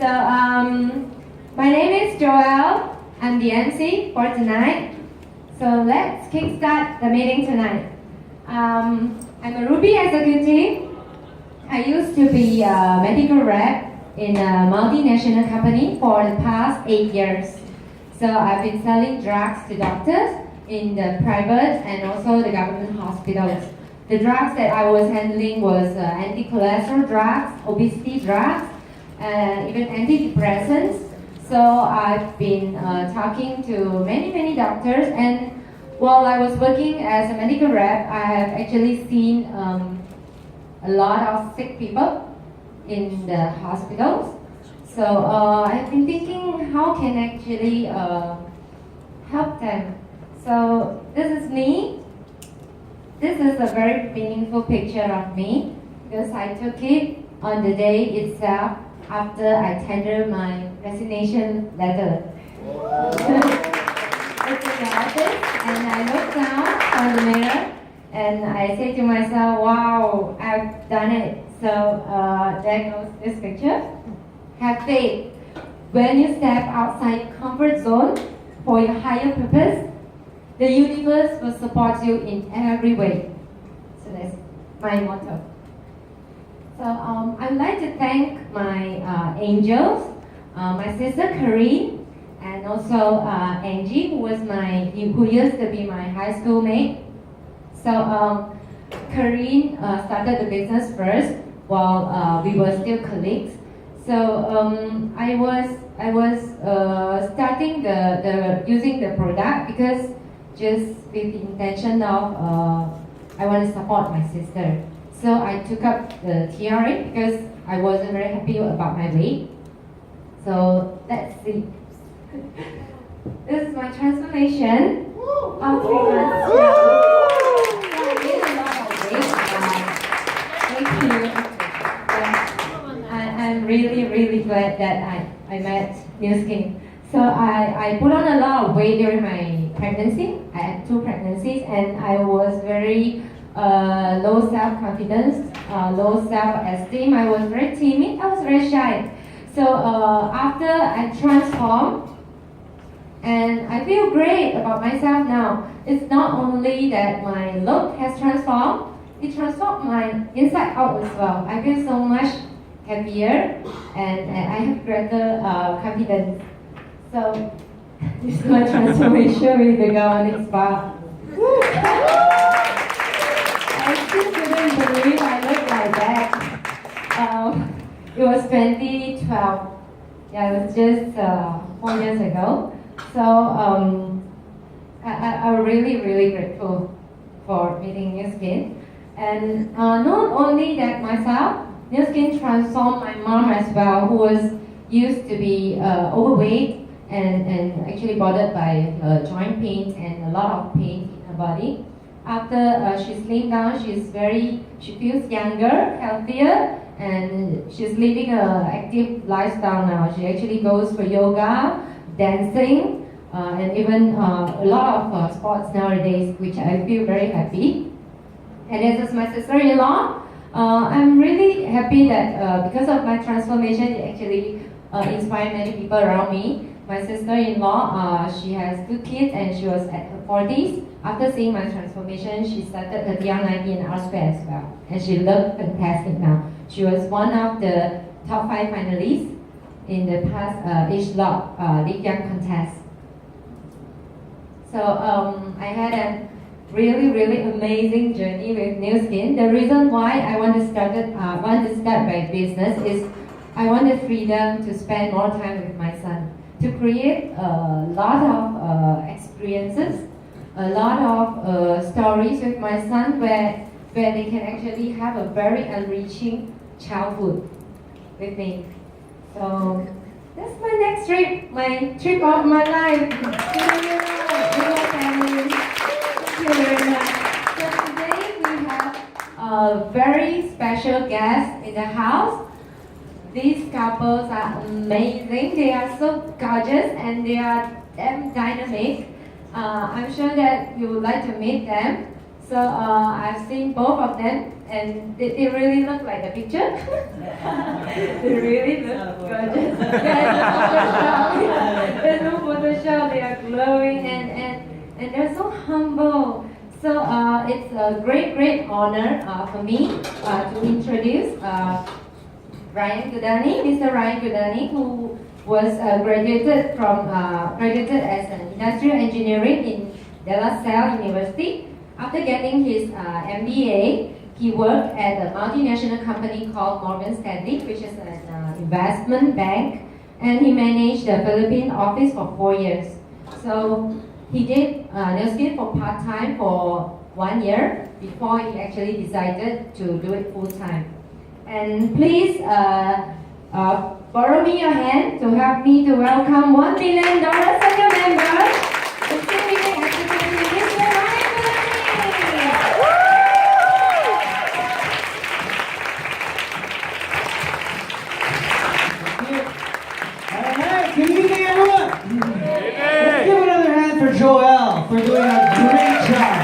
My name is Joelle. I'm the MC for tonight. So let's kickstart the meeting tonight. I'm a Ruby executive. I used to be a medical rep in a multinational company for the past 8 years. So I've been selling drugs to doctors in the private and also the government hospitals. The drugs that I was handling was anti-cholesterol drugs, obesity drugs, even antidepressants. So I've been talking to many doctors, and while I was working as a medical rep, I have actually seen a lot of sick people in the hospitals. So I've been thinking how can I actually help them. So this is me. This is a very meaningful picture of me because I took it on the day itself after I tendered my resignation letter. It's in the office, and I look down on the mirror and I say to myself, wow, I've done it. So there goes this picture. Have faith. When you step outside your comfort zone for your higher purpose, the universe will support you in every way. So that's my motto. So I'd like to thank my angels, my sister Karine, and also Angie, who used to be my high school mate. So Karine started the business first while we were still colleagues. So I was starting using the product because just with the intention of I want to support my sister. So I took up the TRA because I wasn't very happy about my weight. So let's see. This is my transformation of 3 months. I gained a lot of weight. Thank you. I'm really glad that I met New Skin. So I put on a lot of weight during my pregnancy. I had 2 pregnancies, and I was very low self-confidence, low self-esteem. I was very timid. I was very shy. So after I transformed, and I feel great about myself now. It's not only that my look has transformed, it transformed my inside out as well. I feel so much happier, and I have greater confidence. So this is my transformation with the Galvanic Spa. I still couldn't believe I looked like that. It was 2012. Yeah, it was just 4 years ago. So I'm really grateful for meeting New Skin. And not only that myself, New Skin transformed my mom as well, who was used to be overweight and actually bothered by joint pains and a lot of pain in her body. After she slimmed down, she feels younger, healthier, and she's living an active lifestyle now. She actually goes for yoga, dancing, and even a lot of sports nowadays, which I feel very happy. And this is my sister-in-law. I'm really happy that because of my transformation, it actually inspired many people around me. My sister-in-law, she has 2 kids and she was at her 40s. After seeing my transformation, she started her DR90 and R-Square as well. And she looked fantastic now. She was one of the top 5 finalists in the past age lot Live Young contest. So I had a really amazing journey with New Skin. The reason why I want to start my business is I want the freedom to spend more time with my son, to create a lot of experiences, a lot of stories with my son where they can actually have a very enriching childhood with me. So that's my next trip, my trip of my life. Family. Thank you very much. So today we have a very special guest in the house. These couples are amazing. They are so gorgeous and they are damn dynamic. I'm sure that you would like to meet them. So I've seen both of them, and they really look like the picture. They really look gorgeous. great honor for me to introduce Ryan Gudani, Mr. Ryan Gudani, who was graduated as an industrial engineering in De La Salle University. After getting his MBA, he worked at a multinational company called Morgan Stanley, which is an investment bank, and he managed the Philippine office for 4 years. So he did NeoSkin for part-time for 1 year before he actually decided to do it full-time. And please borrow me your hand to help me to welcome $1 million senior member, the Senior Executive, Mr. Ryan Gudani. Alright, good evening everyone! Let's give another hand for Joel for doing a great job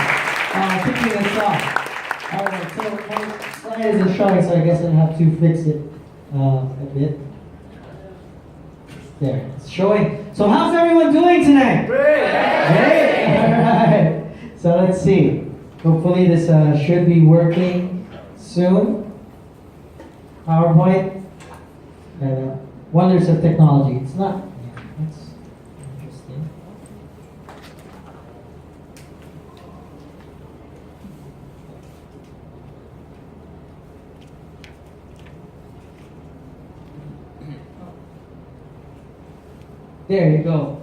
kicking us off. Alright, so my slide isn't showing, so I guess I have to fix it a bit. There, it's showing. So how's everyone doing tonight? Great! Alright, so let's see. Hopefully this should be working soon. PowerPoint. Wonders of technology. It's not. Yeah, that's interesting. There you go.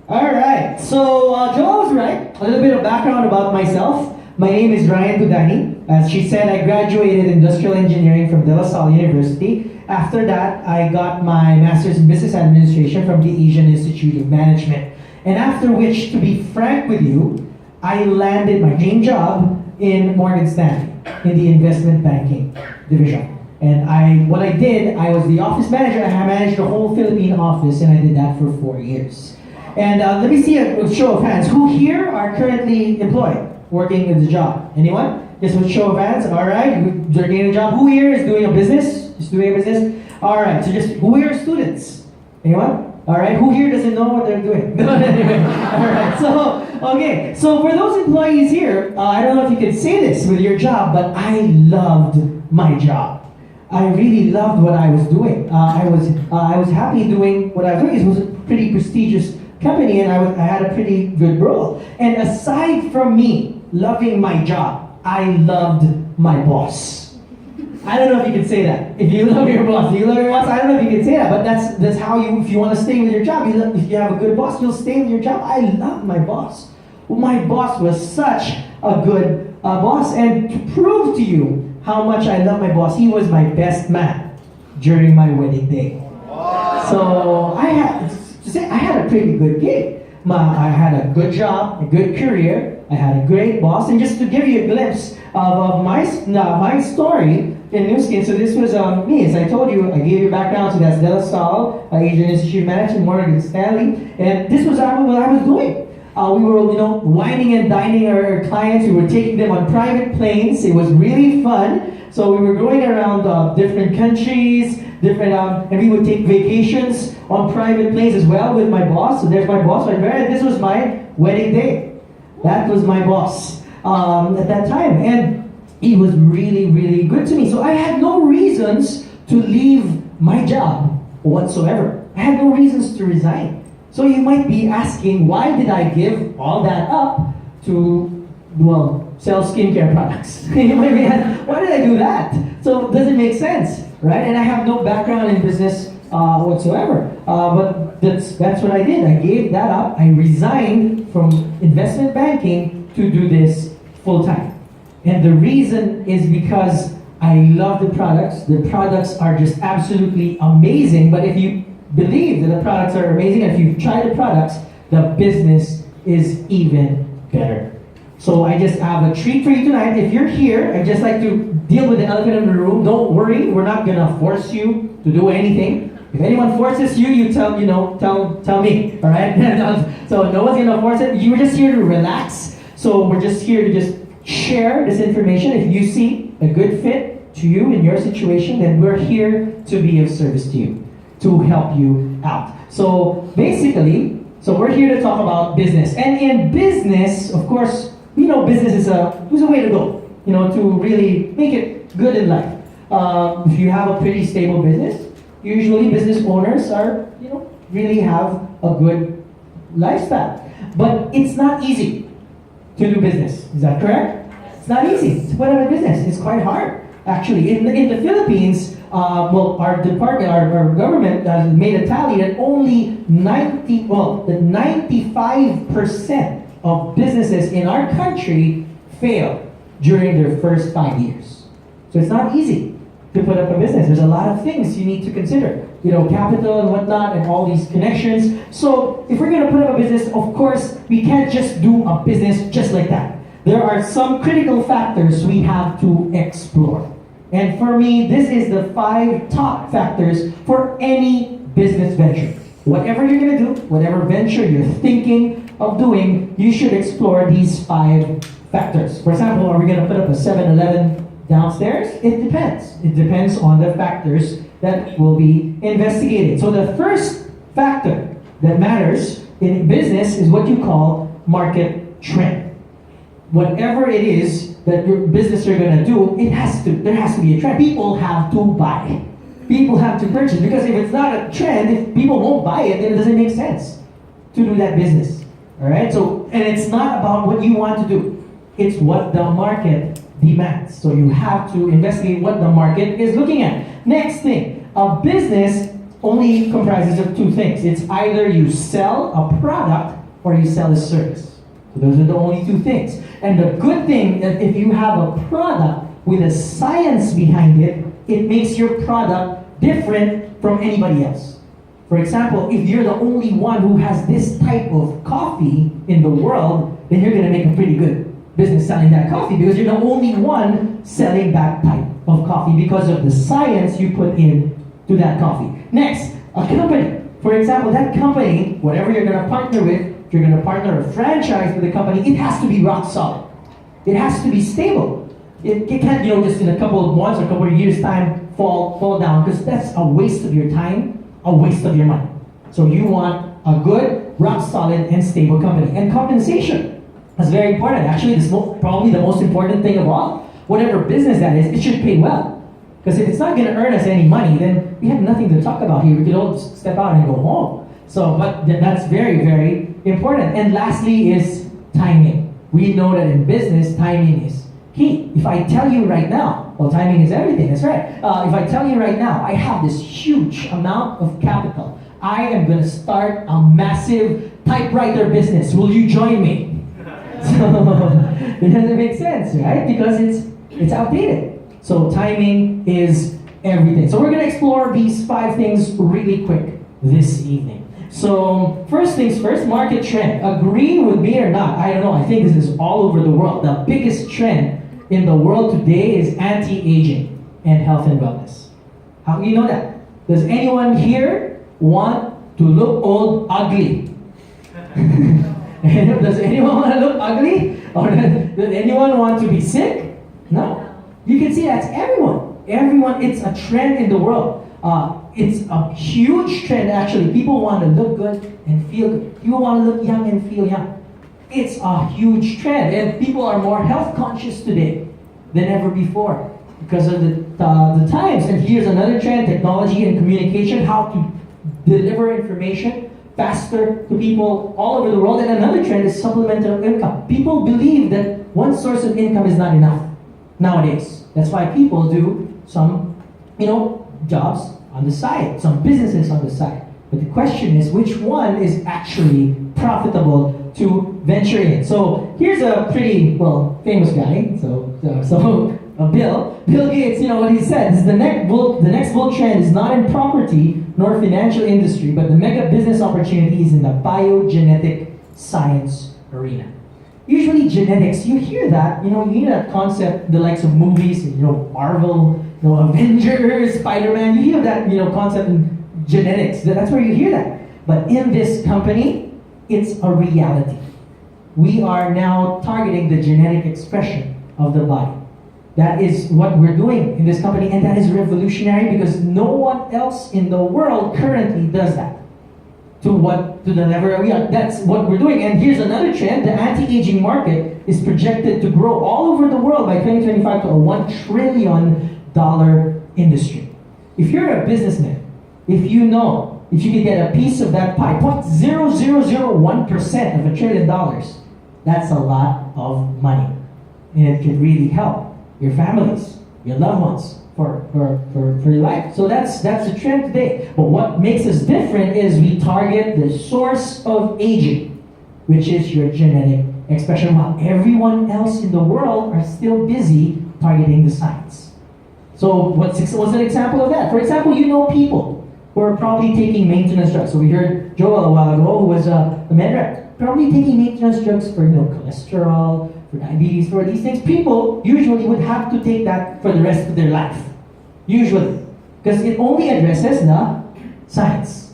Alright, so Joel was right. A little bit of background about myself. My name is Ryan Gudani. As she said, I graduated industrial engineering from De La Salle University. After that, I got my master's in business administration from the Asian Institute of Management. And after which, to be frank with you, I landed my dream job in Morgan Stanley in the investment banking division. And what I did, I was the office manager. I managed the whole Philippine office, and I did that for 4 years. And let me see a show of hands. Who here are currently employed, working with the job? Anyone? Just with show of hands. All right, you're getting a job. Who here is doing a business? Just doing a business. All right. So just who here are students? Anyone? All right. Who here doesn't know what they're doing? All right. So okay. So for those employees here, I don't know if you can say this with your job, but I loved my job. I really loved what I was doing. I was happy doing what I was doing. It was a pretty prestigious company, and I had a pretty good role. And aside from me loving my job, I loved my boss. I don't know if you can say that. If you love your boss, do you love your boss? I don't know if you can say that, but that's how if you want to stay with your job, if you have a good boss, you'll stay with your job. I loved my boss. Well, my boss was such a good boss, and to prove to you how much I love my boss, he was my best man during my wedding day. Wow. So I had a pretty good gig. I had a good job, a good career. I had a great boss, and just to give you a glimpse of my story in NeoSkin, so this was me. As I told you, I gave you background. So that's De La Salle, Asian Institute of Management, Morgan Stanley, and this was what I was doing. We were, wining and dining our clients. We were taking them on private planes. It was really fun. So we were going around different countries, and we would take vacations on private planes as well with my boss. So there's my boss right there. This was my wedding day. That was my boss at that time, and he was really, really good to me. So I had no reasons to leave my job whatsoever. I had no reasons to resign. So you might be asking, why did I give all that up to, sell skincare products? You might be asking, why did I do that? So does it make sense, right? And I have no background in business whatsoever. But that's what I did. I gave that up. I resigned from investment banking to do this full time. And the reason is because I love the products. The products are just absolutely amazing. But if you believe that the products are amazing, and if you've tried the products, the business is even better. So I just have a treat for you tonight. If you're here, I'd just like to deal with the elephant in the room. Don't worry, we're not gonna force you to do anything. If anyone forces you, you tell me, all right? So no one's gonna force it. You were just here to relax. So we're just here to just share this information. If you see a good fit to you in your situation, then we're here to be of service to you, to help you out. So basically, we're here to talk about business. And in business, of course, we know business is a way to go, to really make it good in life. If you have a pretty stable business, usually business owners are, really have a good lifestyle. But it's not easy to do business. Is that correct? It's not easy to put up a business. It's quite hard. Actually, in the Philippines, our department, our government has made a tally that only 95% of businesses in our country fail during their first 5 years. So it's not easy to put up a business. There's a lot of things you need to consider. Capital and whatnot and all these connections. So if we're going to put up a business, of course, we can't just do a business just like that. There are some critical factors we have to explore. And for me, this is the 5 top factors for any business venture. Whatever you're going to do, whatever venture you're thinking of doing, you should explore these 5 factors. For example, are we going to put up a 7-Eleven downstairs? It depends. It depends on the factors that will be investigated. So the first factor that matters in business is what you call market trend. Whatever it is that your business are going to do, there has to be a trend. People have to buy. People have to purchase, because if it's not a trend, if people won't buy it, then it doesn't make sense to do that business. All right? So, and it's not about what you want to do. It's what the market demands. So you have to investigate what the market is looking at. Next thing, a business only comprises of 2 things. It's either you sell a product or you sell a service. So those are the only 2 things. And the good thing that if you have a product with a science behind it, it makes your product different from anybody else. For example, if you're the only one who has this type of coffee in the world, then you're going to make a pretty good business selling that coffee, because you're the only one selling that type of coffee because of the science you put in to that coffee. Next, a company. For example, that company, whatever you're going to partner with, if you're going to partner a franchise with a company, it has to be rock solid. It has to be stable. It can't, just in a couple of months or a couple of years' time fall down, because that's a waste of your time, a waste of your money. So you want a good, rock solid, and stable company. And compensation. That's very important. Actually, this is probably the most important thing of all. Whatever business that is, it should pay well. Because if it's not going to earn us any money, then we have nothing to talk about here. We could all just step out and go home. So, but that's very, very important. And lastly is timing. We know that in business, timing is key. If I tell you right now, well, timing is everything, that's right. If I tell you right now, I have this huge amount of capital. I am going to start a massive typewriter business. Will you join me? So it doesn't make sense, right? Because it's outdated. So timing is everything. So we're going to explore these 5 things really quick this evening. So first things first, market trend. Agree with me or not? I don't know. I think this is all over the world. The biggest trend in the world today is anti-aging and health and wellness. How do you know that? Does anyone here want to look old ugly? Does anyone want to look ugly? Or does anyone want to be sick? No. You can see that's everyone. Everyone, it's a trend in the world. It's a huge trend, actually. People want to look good and feel good. People want to look young and feel young. It's a huge trend, and people are more health conscious today than ever before because of the times. And here's another trend: technology and communication, how to deliver information faster to people all over the world. And another trend is supplemental income. People believe that one source of income is not enough nowadays. That's why people do some, jobs on the side, some businesses on the side. But the question is, which one is actually profitable to venture in? So here's a pretty, famous guy. Bill Gates, what he said is the next bull trend is not in property nor financial industry, but the mega business opportunity is in the biogenetic science arena. Usually genetics, you hear that, you hear that concept, the likes of movies, Marvel, Avengers, Spider-Man, you hear that, concept in genetics. That's where you hear that. But in this company, it's a reality. We are now targeting the genetic expression of the body. That is what we're doing in this company, and that is revolutionary because no one else in the world currently does that. to the level we are. That's what we're doing. And here's another trend: the anti-aging market is projected to grow all over the world by 2025 to a $1 trillion industry. If you're a businessman, if you could get a piece of that pie, 0.0001% of $1 trillion, that's a lot of money. And it could really help your families, your loved ones, for your life. So that's the trend today. But what makes us different is we target the source of aging, which is your genetic expression, while everyone else in the world are still busy targeting the science. So what's an example of that? For example, people who are probably taking maintenance drugs. So we heard Joel a while ago, who was a med rep, probably taking maintenance drugs for cholesterol, for diabetes, for these things. People usually would have to take that for the rest of their life. Usually. Because it only addresses the science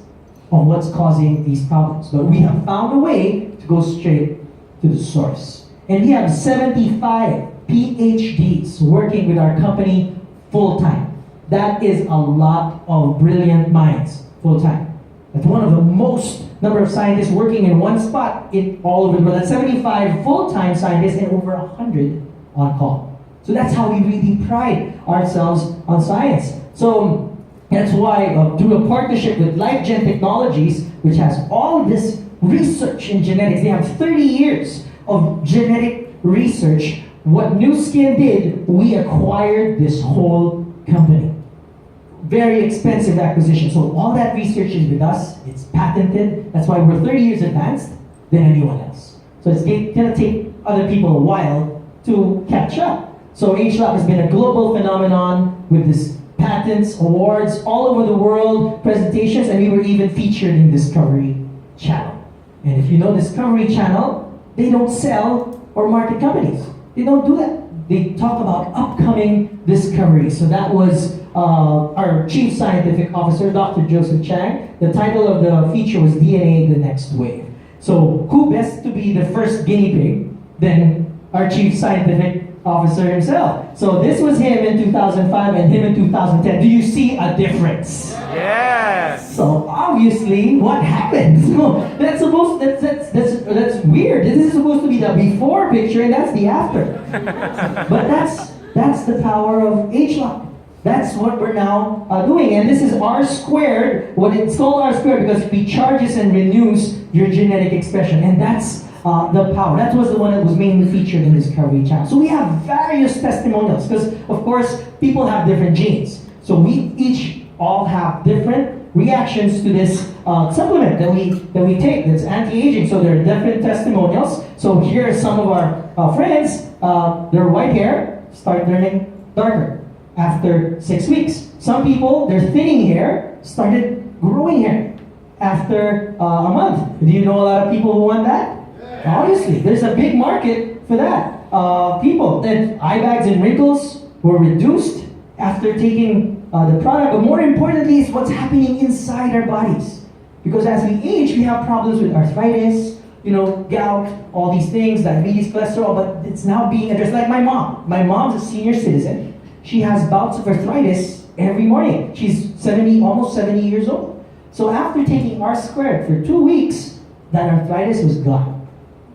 of what's causing these problems. But we have found a way to go straight to the source. And we have 75 PhDs working with our company full-time. That is a lot of brilliant minds full-time. That's one of the most number of scientists working in one spot in all over the world. That's 75 full-time scientists and over 100 on call. So that's how we really pride ourselves on science. So that's why through a partnership with LifeGen Technologies, which has all this research in genetics, they have 30 years of genetic research. What Nu Skin did, we acquired this whole company. Very expensive acquisition. So all that research is with us. It's patented. That's why we're 30 years advanced than anyone else. So it's going to take other people a while to catch up. So HLAP has been a global phenomenon with this patents, awards, all over the world, presentations, and we were even featured in Discovery Channel. And if you know Discovery Channel, they don't sell or market companies. They don't do that. They talk about upcoming discoveries. So that was our Chief Scientific Officer, Dr. Joseph Chang. The title of the feature was DNA, the Next Wave. So who best to be the first guinea pig than our Chief Scientific Officer himself? So this was him in 2005 and him in 2010. Do you see a difference? Yes. So obviously, what happened? So that's weird. This is supposed to be the before picture, and that's the after. But that's the power of HLOC. That's what we're now doing, and this is R squared. What it's called R squared because it recharges and renews your genetic expression, and that's the power. That was the one that was mainly featured in Discovery Channel. So we have various testimonials because, of course, people have different genes. So we each all have different reactions to this supplement that we take that's anti-aging. So there are different testimonials. So here are some of our friends. Their white hair start turning darker after 6 weeks. Some people, their thinning hair started growing hair after a month. Do you know a lot of people who want that? Obviously, there's a big market for that. People that eye bags and wrinkles were reduced after taking the product, but more importantly is what's happening inside our bodies. Because as we age, we have problems with arthritis, gout, all these things, diabetes, cholesterol, but it's now being addressed. Like my mom. My mom's a senior citizen. She has bouts of arthritis every morning. She's almost 70 years old. So after taking R squared for 2 weeks, that arthritis was gone.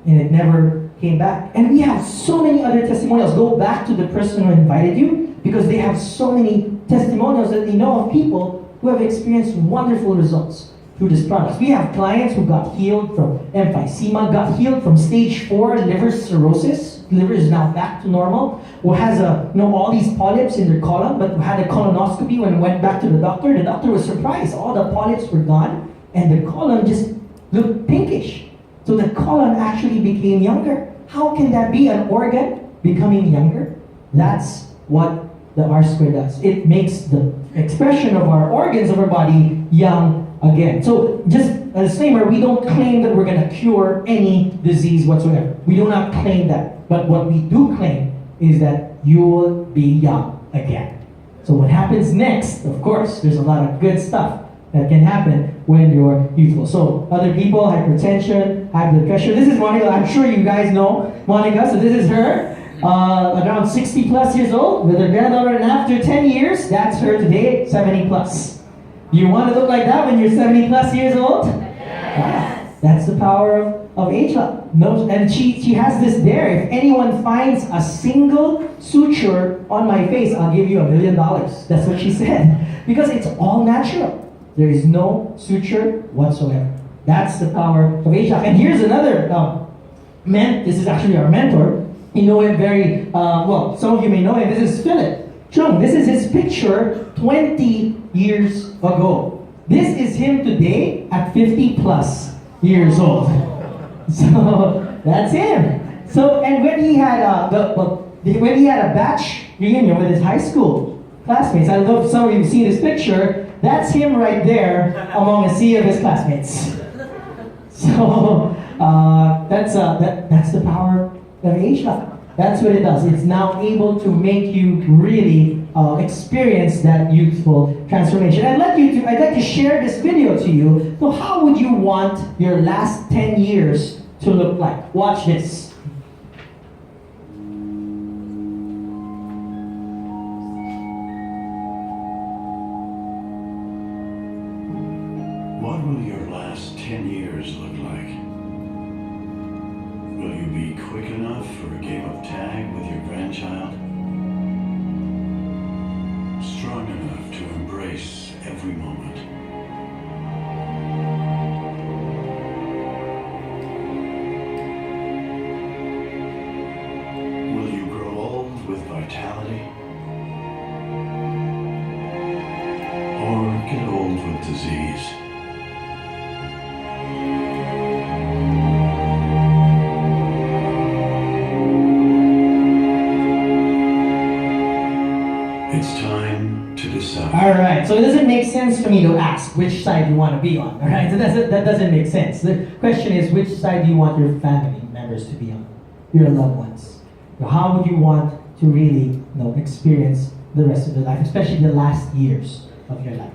And it never came back. And we have so many other testimonials. Go back to the person who invited you because they have so many testimonials that they know of people who have experienced wonderful results through this product. We have clients who got healed from emphysema, got healed from stage 4 liver cirrhosis. Liver is now back to normal. Who has all these polyps in their colon, but had a colonoscopy when went back to the doctor. The doctor was surprised. All the polyps were gone and the colon just looked pinkish. So the colon actually became younger. How can that be, an organ becoming younger? That's what the R squared does. It makes the expression of our organs of our body young again. So just a disclaimer, we don't claim that we're going to cure any disease whatsoever. We do not claim that. But what we do claim is that you will be young again. So what happens next, of course, there's a lot of good stuff that can happen when you're youthful. So other people, hypertension, high blood pressure. This is Monica. I'm sure you guys know Monica. So this is her, around 60 plus years old with her granddaughter. And after 10 years, that's her today, 70 plus. You want to look like that when you're 70 plus years old? That's the power of HLA. No, and she has this dare. If anyone finds a single suture on my face, I'll give you $1 million. That's what she said. Because it's all natural. There is no suture whatsoever. That's the power of HLA. And here's another this is actually our mentor. You know him very well. Some of you may know him. This is Philip Chung. This is his picture 20 years ago. This is him today at 50 plus years old. So that's him. So and when he had when he had a batch reunion with his high school classmates, I love some of you have seen this picture. That's him right there among a sea of his classmates. So that's the power of HVAC. That's what it does. It's now able to make you really experience that youthful transformation. I'd like to share this video to you. So how would you want your last 10 years to look like? Watch this. What will your last 10 years look like? Will you be quick enough for a game of tag with your grandchild? Strong enough to embrace every moment? Will you grow old with vitality? Or get old with disease? It's time to decide. Alright, so it doesn't make sense for me to ask which side you want to be on. Alright, so that doesn't make sense. The question is, which side do you want your family members to be on? Your loved ones. How would you want to really experience the rest of their life, especially the last years of your life?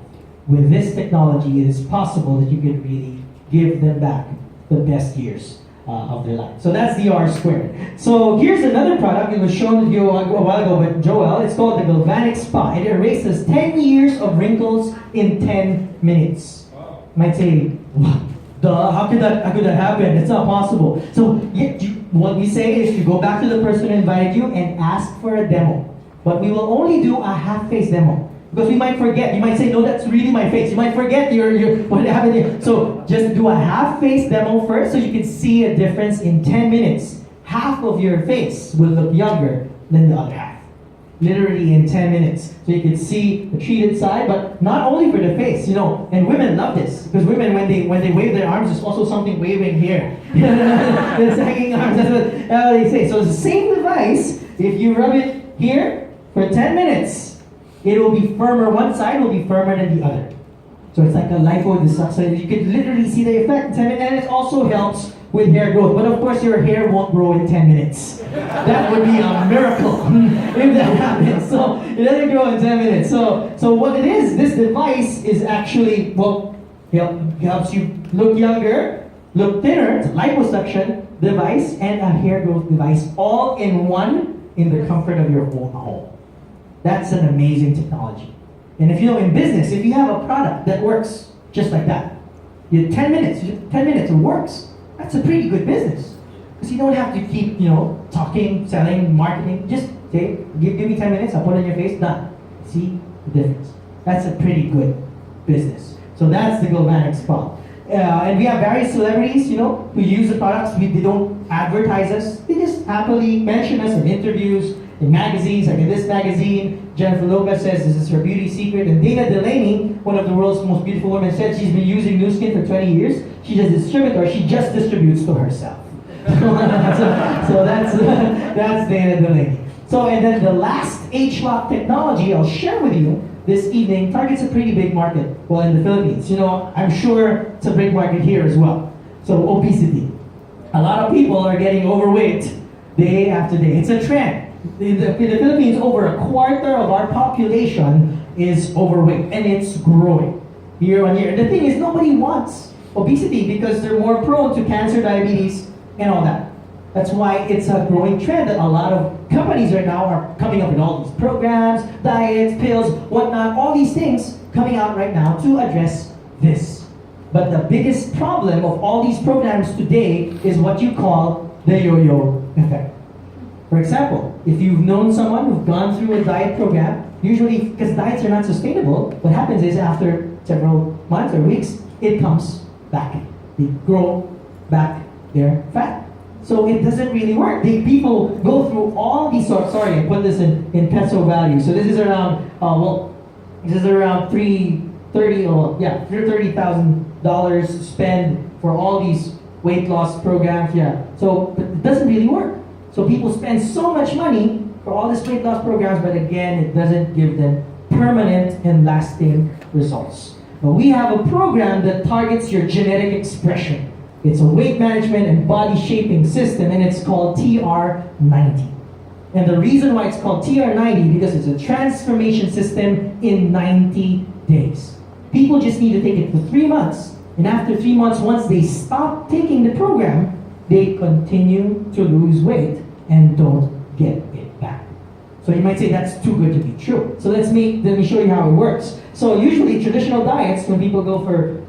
With this technology, it is possible that you can really give them back the best years of their life. So that's the R squared. So here's another product. It was shown to you a while ago by Joel. It's called the Galvanic Spa. It erases 10 years of wrinkles in 10 minutes. Wow. You might say, duh, how could that happen? It's not possible. So what we say is you go back to the person who invited you and ask for a demo. But we will only do a half-face demo. Because we might forget. You might say, no, that's really my face. You might forget what happened here. So just do a half-face demo first so you can see a difference in 10 minutes. Half of your face will look younger than the other half. Literally in 10 minutes. So you can see the treated side, but not only for the face, and women love this. Because women, when they wave their arms, there's also something waving here. The sagging arms, that's what they say. So it's the same device. If you rub it here for 10 minutes, it will be firmer. One side will be firmer than the other. So it's like a lipo. So you can literally see the effect in 10 minutes. And it also helps with hair growth. But of course, your hair won't grow in 10 minutes. That would be a miracle if that happens. So it doesn't grow in 10 minutes. So what it is, this device is actually, helps you look younger, look thinner. It's a liposuction device and a hair growth device all in one in the comfort of your own home. That's an amazing technology. And if in business, if you have a product that works just like that, 10 minutes, it works. That's a pretty good business. Because you don't have to keep, talking, selling, marketing. Just say, give me 10 minutes, I'll put it in your face, done. See the difference. That's a pretty good business. So that's the Galvanic Spa. And we have various celebrities, who use the products. They don't advertise us. They just happily mention us in interviews, in magazines, like in this magazine. Jennifer Lopez says this is her beauty secret. And Dana Delaney, one of the world's most beautiful women, said she's been using Nu Skin for 20 years. She just distributes to herself. so that's Dana Delaney. So, and then the last H-Lock technology I'll share with you this evening targets a pretty big market, in the Philippines. I'm sure it's a big market here as well. So, obesity. A lot of people are getting overweight day after day. It's a trend. In the Philippines, over a quarter of our population is overweight, and it's growing year on year. And the thing is, nobody wants obesity because they're more prone to cancer, diabetes, and all that. That's why it's a growing trend that a lot of companies right now are coming up with all these programs, diets, pills, whatnot, all these things coming out right now to address this. But the biggest problem of all these programs today is what you call the yo-yo effect. For example, if you've known someone who's gone through a diet program, usually, because diets are not sustainable, what happens is after several months or weeks, it comes back. They grow back their fat. So it doesn't really work. People go through all these sorts. Sorry, I put this in peso value. So this is around, this is around $30,000 spend for all these weight loss programs. Yeah. So but it doesn't really work. So people spend so much money for all these weight loss programs, but again, it doesn't give them permanent and lasting results. But we have a program that targets your genetic expression. It's a weight management and body shaping system, and it's called TR90. And the reason why it's called TR90 because it's a transformation system in 90 days. People just need to take it for 3 months, and after 3 months, once they stop taking the program, they continue to lose weight and don't get it back. So you might say that's too good to be true. So let me show you how it works. So usually traditional diets, when people go for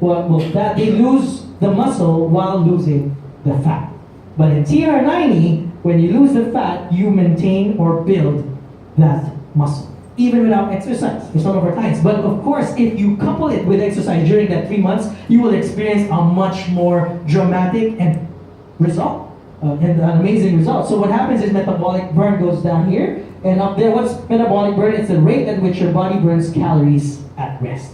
that, they lose the muscle while losing the fat. But in TR90, when you lose the fat, you maintain or build that muscle, even without exercise for some of our clients. But of course, if you couple it with exercise during that 3 months, you will experience a much more dramatic and an amazing result. So what happens is metabolic burn goes down here, and up there, what's metabolic burn? It's the rate at which your body burns calories at rest.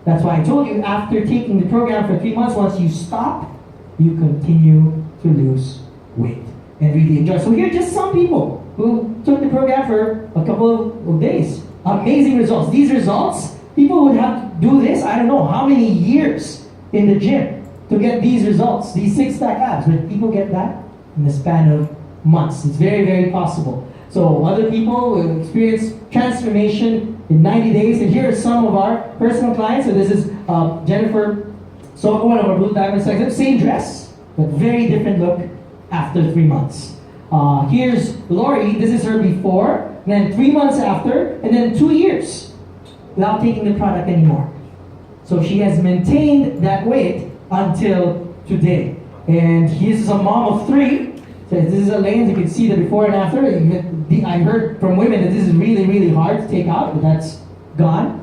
That's why I told you, after taking the program for 3 months, once you stop, you continue to lose weight and really enjoy. So here are just some people who took the program for a couple of days. Amazing results. These results, people would have to do this, I don't know how many years in the gym to get these results, these six-pack abs. But people get that in the span of months. It's very, very possible. So other people will experience transformation in 90 days. And here are some of our personal clients. So this is Jennifer, so one of our Blue Diamond Selective. Same dress, but very different look after 3 months. Here's Lori. This is her before, and then 3 months after, and then 2 years without taking the product anymore. So she has maintained that weight until today. And this is a mom of 3. So this is a lane, you can see the before and after. I heard from women that this is really, really hard to take out, but that's gone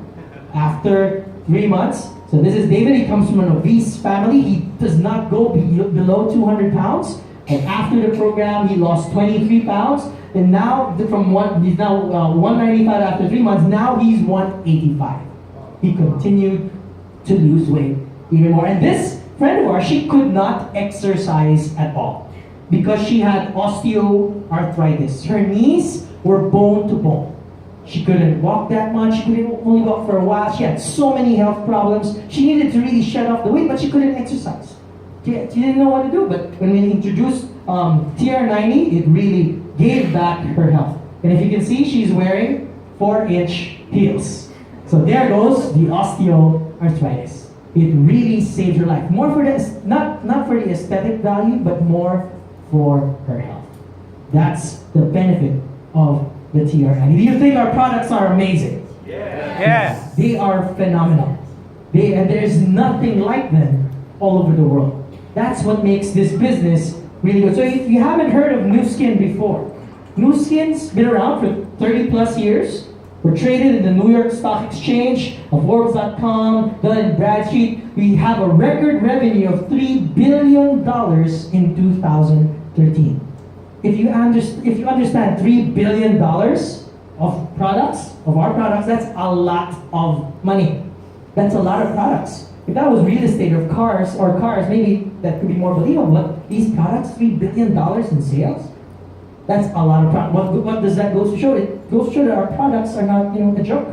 after 3 months. So this is David. He comes from an obese family. He does not go below 200 pounds. And after the program, he lost 23 pounds. And now, he's now 195 after 3 months. Now he's 185. He continued to lose weight even more. And this friend of ours, she could not exercise at all because she had osteoarthritis. Her knees were bone to bone. She couldn't walk that much. She couldn't only walk for a while. She had so many health problems. She needed to really shed off the weight, but she couldn't exercise. She didn't know what to do. But when we introduced TR90, it really gave back her health. And if you can see, she's wearing 4-inch heels. So there goes the osteoarthritis. It really saved her life. More for the, not for the aesthetic value, but more for her health. That's the benefit of the TR90. Do you think our products are amazing? Yes. They are phenomenal. And there's nothing like them all over the world. That's what makes this business really good. So if you haven't heard of Nu Skin before, Nu Skin's been around for 30 plus years. We're traded in the New York Stock Exchange, Forbes.com, Dun & Bradstreet. We have a record revenue of $3 billion in 2013. If you understand $3 billion of products, of our products, that's a lot of money. That's a lot of products. If that was real estate or cars, maybe that could be more believable. But these products, $3 billion in sales, that's a lot of products. What does that go to show? It goes to show that our products are not, a joke.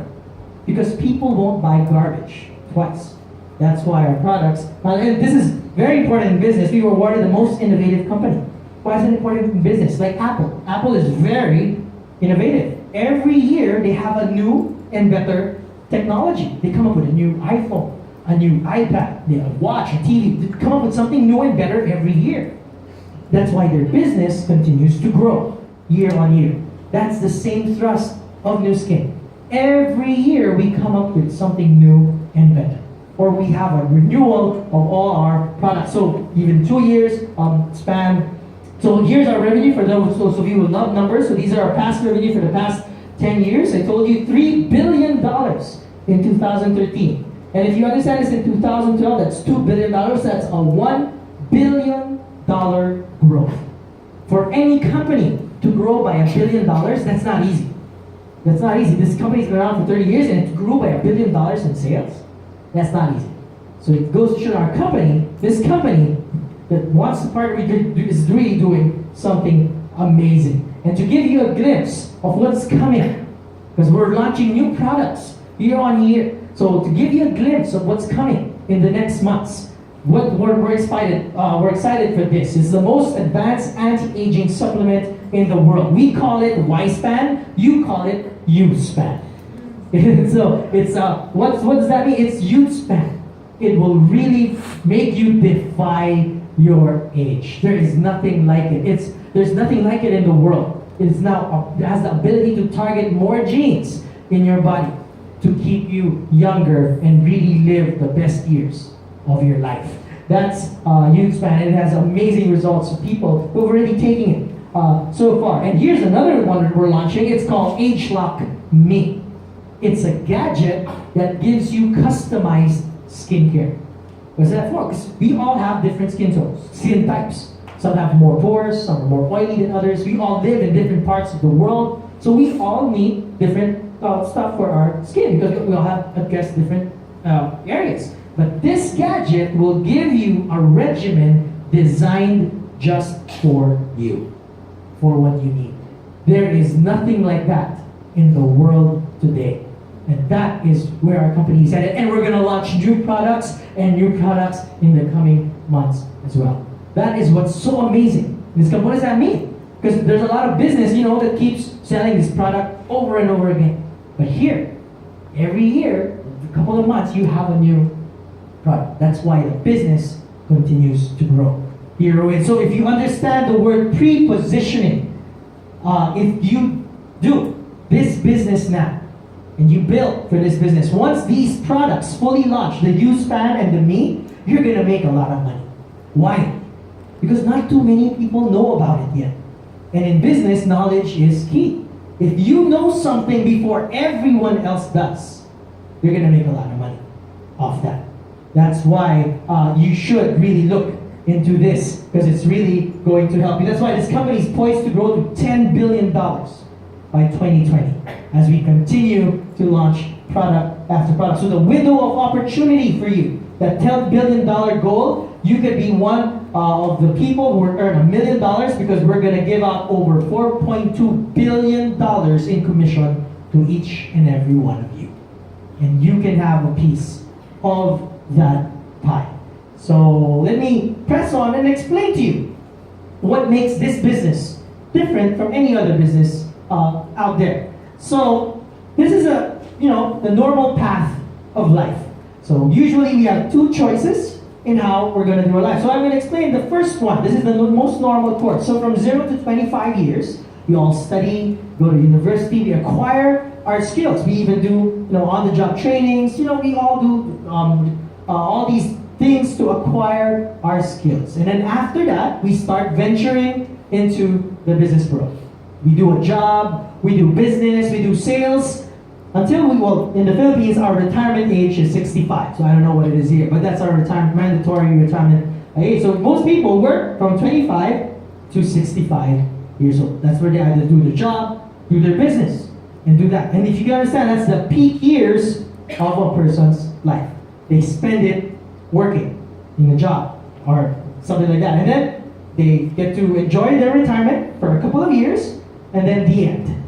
Because people won't buy garbage twice. That's why our products, and this is very important in business. We were awarded the most innovative company. Why is it important in business? Like Apple. Apple is very innovative. Every year they have a new and better technology. They come up with a new iPhone, a new iPad, a watch, a TV. They come up with something new and better every year. That's why their business continues to grow year on year. That's the same thrust of Nu Skin. Every year we come up with something new and better. or we have a renewal of all our products. So even 2 years span. So here's our revenue for those of you who love numbers. So these are our past revenue for the past 10 years. I told you $3 billion in 2013. And if you understand this in 2012, that's $2 billion. That's a $1 billion growth. For any company to grow by $1 billion, that's not easy. That's not easy. This company's been around for 30 years and it grew by $1 billion in sales. That's not easy. So it goes to show our company, this company that wants to partner with you is really doing something amazing. And to give you a glimpse of what's coming, because we're launching new products year on year. So to give you a glimpse of what's coming in the next months, we're excited for this. It's the most advanced anti-aging supplement in the world. We call it Y-Span, you call it U-Span. So it's what does that mean? It's youth-span. It will really make you defy your age. There is nothing like it. There's nothing like it in the world. It has the ability to target more genes in your body to keep you younger and really live the best years of your life. That's youth-span, and it has amazing results for people who've already taken it so far. And here's another one that we're launching. It's called AgeLock Me. It's a gadget that gives you customized skincare. What's that for? Because we all have different skin types. Some have more pores, some are more oily than others. We all live in different parts of the world, so we all need different stuff for our skin because we all have addressed different areas. But this gadget will give you a regimen designed just for you, for what you need. There is nothing like that in the world today. And that is where our company is headed. And we're going to launch new products and new products in the coming months as well. That is what's so amazing. What does that mean? Because there's a lot of business, that keeps selling this product over and over again. But here, every year, a couple of months, you have a new product. That's why the business continues to grow. So if you understand the word pre-positioning, if you do this business now, and you build for this business, once these products fully launch, the U-Span and the Me, you're going to make a lot of money. Why? Because not too many people know about it yet. And in business, knowledge is key. If you know something before everyone else does, you're going to make a lot of money off that. That's why you should really look into this, because it's really going to help you. That's why this company is poised to grow to $10 billion by 2020 as we continue to launch product after product. So the window of opportunity for you, that $10 billion goal, you could be one of the people who will earn $1 million because we're going to give out over $4.2 billion in commission to each and every one of you. And you can have a piece of that pie. So let me press on and explain to you what makes this business different from any other business out there. So this is the normal path of life. So usually we have two choices in how we're going to do our life. So I'm going to explain the first one. This is the most normal course. So from 0 to 25 years, we all study, go to university, we acquire our skills. We even do on-the-job trainings. We all do all these things to acquire our skills. And then after that, we start venturing into the business world. We do a job, we do business, we do sales, until in the Philippines, our retirement age is 65. So I don't know what it is here, but that's our mandatory retirement age. So most people work from 25 to 65 years old. That's where they either do the job, do their business, and do that. And if you can understand, that's the peak years of a person's life. They spend it working in a job or something like that. And then they get to enjoy their retirement for a couple of years, and then the end.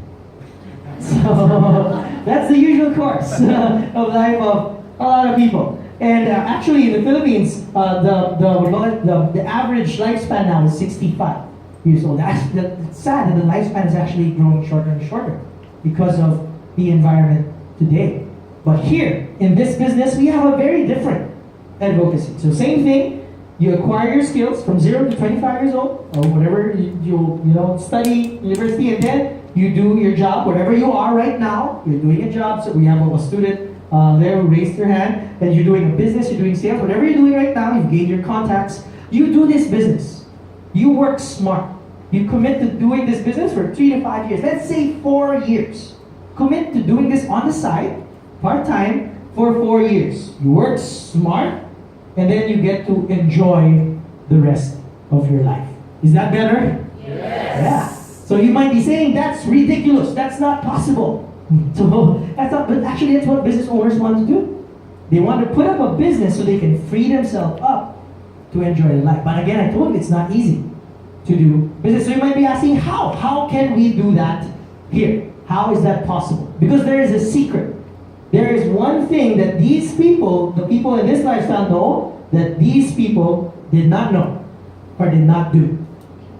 So that's the usual course of life of a lot of people. And actually, in the Philippines, the average lifespan now is 65 years old. It's sad that the lifespan is actually growing shorter and shorter because of the environment today. But here, in this business, we have a very different advocacy. So same thing, you acquire your skills from 0 to 25 years old, or whatever you study university, and then you do your job, wherever you are right now, you're doing a job. So we have a student there who raised their hand, that you're doing a business, you're doing sales, whatever you're doing right now, you've gained your contacts, you do this business. You work smart. You commit to doing this business for 3 to 5 years. Let's say 4 years. Commit to doing this on the side, part-time, for 4 years. You work smart, and then you get to enjoy the rest of your life. Is that better? Yes. Yeah. So you might be saying, that's ridiculous, that's not possible. So that's not, but actually that's what business owners want to do. They want to put up a business so they can free themselves up to enjoy their life. But again, I told you it's not easy to do business. So you might be asking, how? How can we do that here? How is that possible? Because there is a secret. There is one thing that these people, the people in this lifestyle know, that these people did not know or did not do.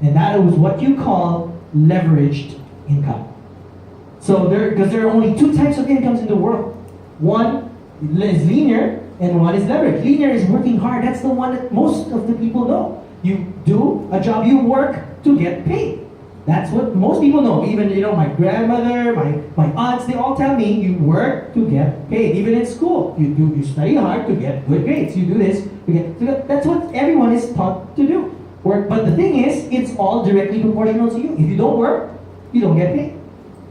And that was what you call leveraged income. So because there are only 2 types of incomes in the world. One is linear and one is leveraged. Linear is working hard. That's the one that most of the people know. You do a job, you work to get paid. That's what most people know. Even my grandmother, my aunts, they all tell me you work to get paid. Even in school, you study hard to get good grades. You do this to get. So that's what everyone is taught to do. Work. But the thing is, it's all directly proportional to you. If you don't work, you don't get paid.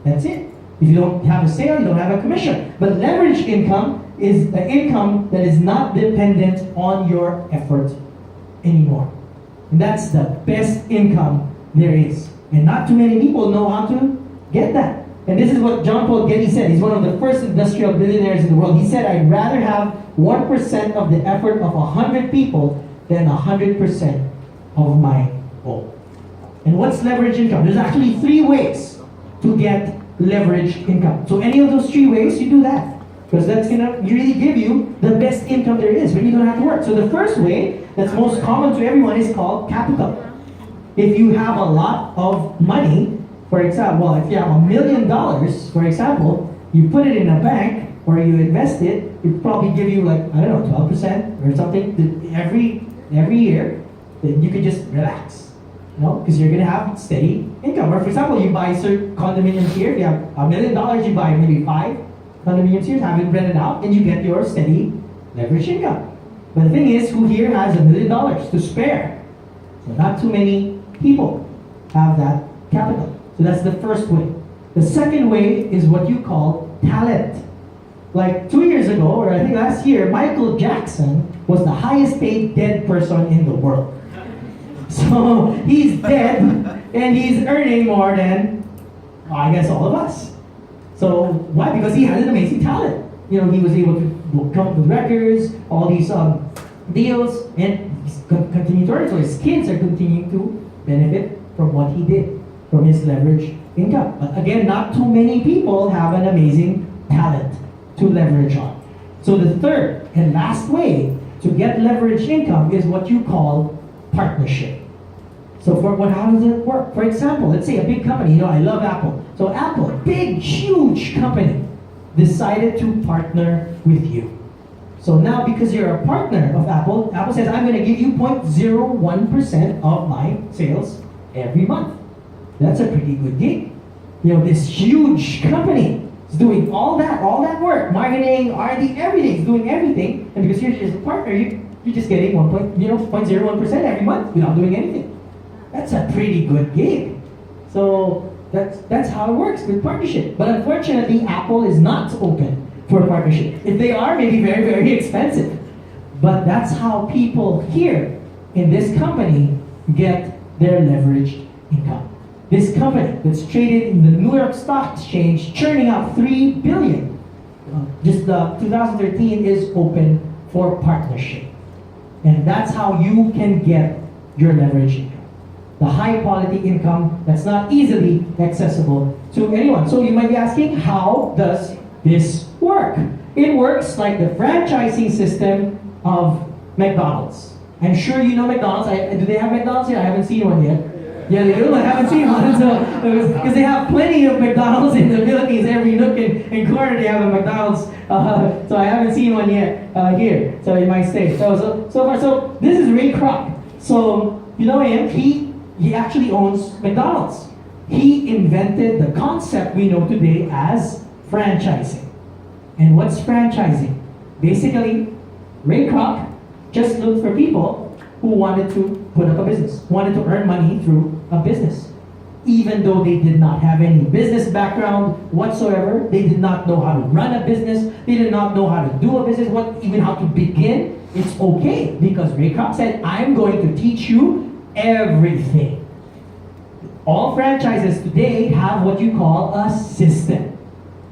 That's it. If you don't have a sale, you don't have a commission. But leveraged income is the income that is not dependent on your effort anymore. And that's the best income there is. And not too many people know how to get that. And this is what John Paul Getty said. He's one of the first industrial billionaires in the world. He said, I'd rather have 1% of the effort of 100 people than 100% of my own. And what's leverage income? There's actually 3 ways to get leveraged income. So any of those 3 ways, you do that. Because that's going to really give you the best income there is when you don't have to work. So the first way that's most common to everyone is called capital. If you have a lot of money, for example, if you have $1 million, for example, you put it in a bank or you invest it, it probably give you 12% or something every year. Then you can just relax, because you're gonna have steady income. Or for example, you buy certain condominiums here. If you have $1 million, you buy maybe 5 condominiums here, have it rented out, and you get your steady leverage income. But the thing is, who here has $1 million to spare? So not too many people have that capital. So that's the first way. The second way is what you call talent. Like 2 years ago, or I think last year, Michael Jackson was the highest paid dead person in the world. So he's dead and he's earning more than, I guess, all of us. So why? Because he has an amazing talent. He was able to come up with records, all these deals, and he's continuing to earn. So his kids are continuing to benefit from what he did, from his leverage income. But again, not too many people have an amazing talent to leverage on. So the third and last way to get leverage income is what you call partnership. So how does it work? For example, let's say a big company, I love Apple. So Apple, big, huge company, decided to partner with you. So now because you're a partner of Apple, Apple says, I'm going to give you 0.01% of my sales every month. That's a pretty good gig. This huge company is doing all that work, marketing, R&D, everything, is doing everything. And because you're just a partner, you're just getting 0.01% every month without doing anything. That's a pretty good gig. So that's how it works with partnership. But unfortunately, Apple is not open for a partnership. If they are, maybe very, very expensive. But that's how people here in this company get their leveraged income. This company that's traded in the New York Stock Exchange, churning out $3 billion. Just the 2013 is open for partnership. And that's how you can get your leverage income. The high quality income that's not easily accessible to anyone. So you might be asking, how does this work? It works like the franchising system of McDonald's. I'm sure you know McDonald's. Do they have McDonald's here? I haven't seen one yet. Yeah, they do. I haven't seen one. Because they have plenty of McDonald's in the Philippines. Every nook and corner they have a McDonald's. So I haven't seen one yet here. So in my state. So this is Ray Kroc. So you know him. He actually owns McDonald's. He invented the concept we know today as franchising. And what's franchising? Basically, Ray Kroc just looked for people who wanted to put up a business, wanted to earn money through a business. Even though they did not have any business background whatsoever, they did not know how to run a business, they did not know how to do a business, even how to begin. It's okay because Ray Kroc said, I'm going to teach you everything. All franchises today have what you call a system.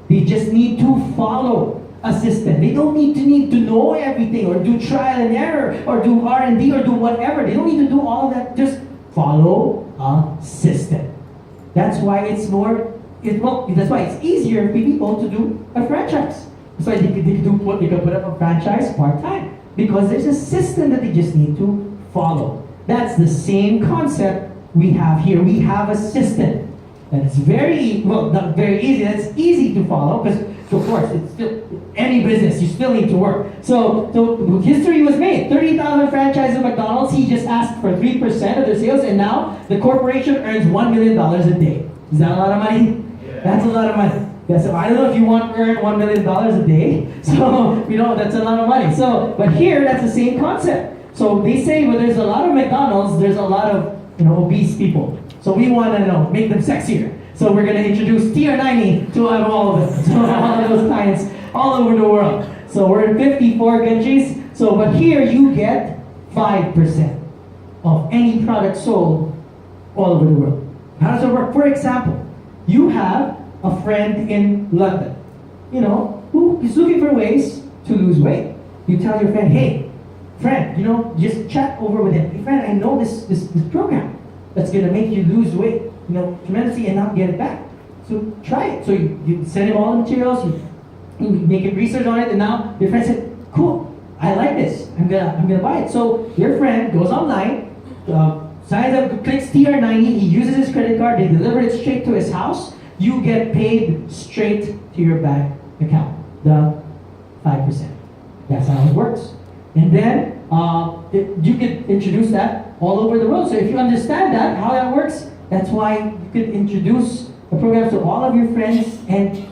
They just need to follow a system. They don't need to know everything or do trial and error or do R&D or do whatever. They don't need to do all of that. Just follow a system. That's why that's why it's easier for people to do a franchise. That's why they could put up a franchise part-time because there's a system that they just need to follow. That's the same concept we have here. We have a system that is not very easy. It's easy to follow because, of course, it's still any business. You still need to work. So history was made. 30,000 franchises of McDonald's. He just asked for 3% of their sales, and now the corporation earns $1 million a day. Is that a lot of money? Yeah. That's a lot of money. Yeah, so I don't know if you want to earn $1 million a day. So that's a lot of money. But here that's the same concept. So they say when there's a lot of McDonald's, there's a lot of obese people. So we want to make them sexier. So we're going to introduce TR90 to all of them. So all of those clients all over the world. So we're in 54 countries. But here you get 5% of any product sold all over the world. How does it work? For example, you have a friend in London, who is looking for ways to lose weight. You tell your friend, hey, friend, just chat over with him. Hey, friend, I know this program that's going to make you lose weight, tremendously and not get it back. So try it. So you send him all the materials, you make him research on it, and now your friend said, cool, I like this. I'm gonna buy it. So your friend goes online, signs up, clicks TR90, he uses his credit card, they deliver it straight to his house. You get paid straight to your bank account, the 5%. That's how it works. And then you can introduce that all over the world. So if you understand that, how that works, that's why you could introduce a program to all of your friends and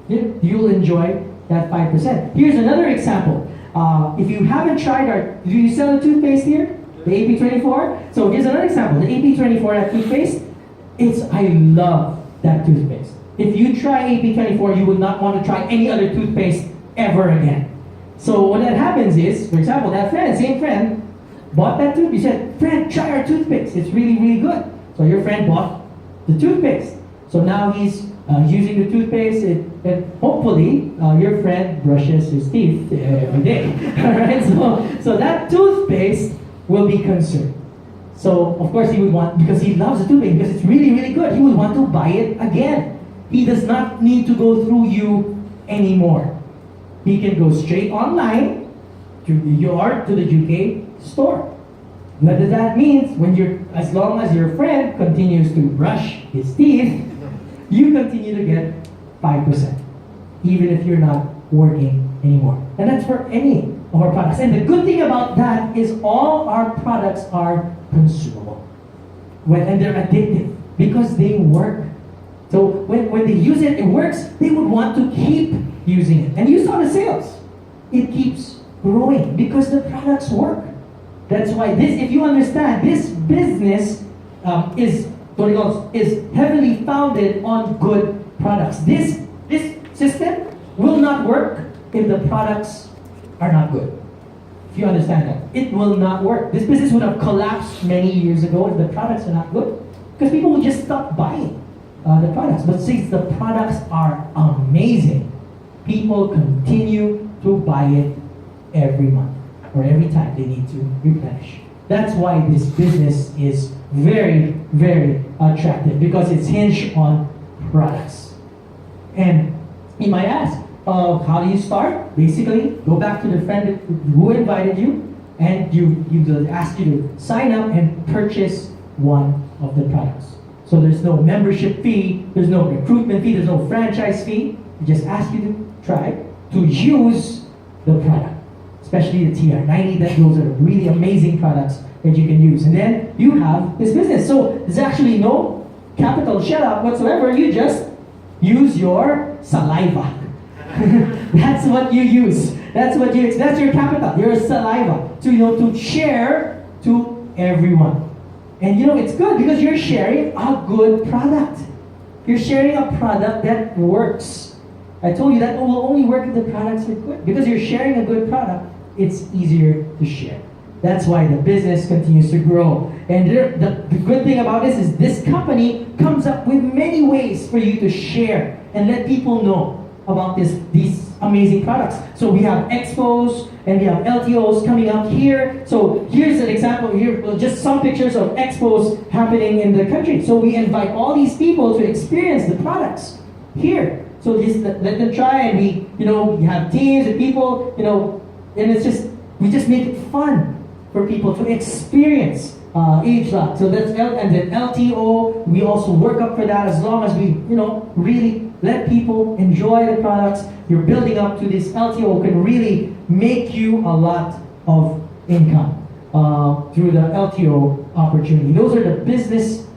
you'll enjoy that 5%. Here's another example. If you haven't tried do you sell the toothpaste here? The AP24? So here's another example. The AP24, that toothpaste, I love that toothpaste. If you try AP24, you would not want to try any other toothpaste ever again. So what that happens is, for example, that same friend, bought that toothpaste. He said, friend, try our toothpaste. It's really, really good. So your friend bought the toothpaste. So now he's using the toothpaste, and hopefully your friend brushes his teeth every day. Alright, so that toothpaste will be consumed. So of course he would want, because he loves the toothpaste, because it's really, really good, he would want to buy it again. He does not need to go through you anymore. He can go straight online to the UK store. What does that mean? As long as your friend continues to brush his teeth, you continue to get 5%, even if you're not working anymore. And that's for any of our products. And the good thing about that is all our products are consumable. And they're addictive because they work. So when they use it, it works, they would want to keep using it. And you saw the sales. It keeps growing because the products work. That's why if you understand, this business is heavily founded on good products. This system will not work if the products are not good. If you understand that, it will not work. This business would have collapsed many years ago if the products are not good, because people would just stop buying the products. But since the products are amazing, people continue to buy it every month or every time they need to replenish. That's why this business is very, very attractive, because it's hinged on products. And you might ask, how do you start? Basically, go back to the friend who invited you, and you ask you to sign up and purchase one of the products. So there's no membership fee, there's no recruitment fee, there's no franchise fee. We just ask you to try to use the product, especially the TR90. Those are really amazing products that you can use. And then you have this business. So there's actually no capital shell out whatsoever. You just use your saliva. That's what you use. That's your capital, your saliva, to share to everyone. And it's good because you're sharing a good product. You're sharing a product that works. I told you that will only work if the products are good. Because you're sharing a good product, it's easier to share. That's why the business continues to grow. And the good thing about this is this company comes up with many ways for you to share and let people know about these amazing products. So we have expos and we have LTOs coming up here. So here's an example here, just some pictures of expos happening in the country. So we invite all these people to experience the products here. So just let them try, and we have teams and people, and we just make it fun for people to experience age lock. So that's and then LTO, we also work up for that as long as we, really let people enjoy the products. You're building up to this. LTO can really make you a lot of income through the LTO opportunity. Those are the business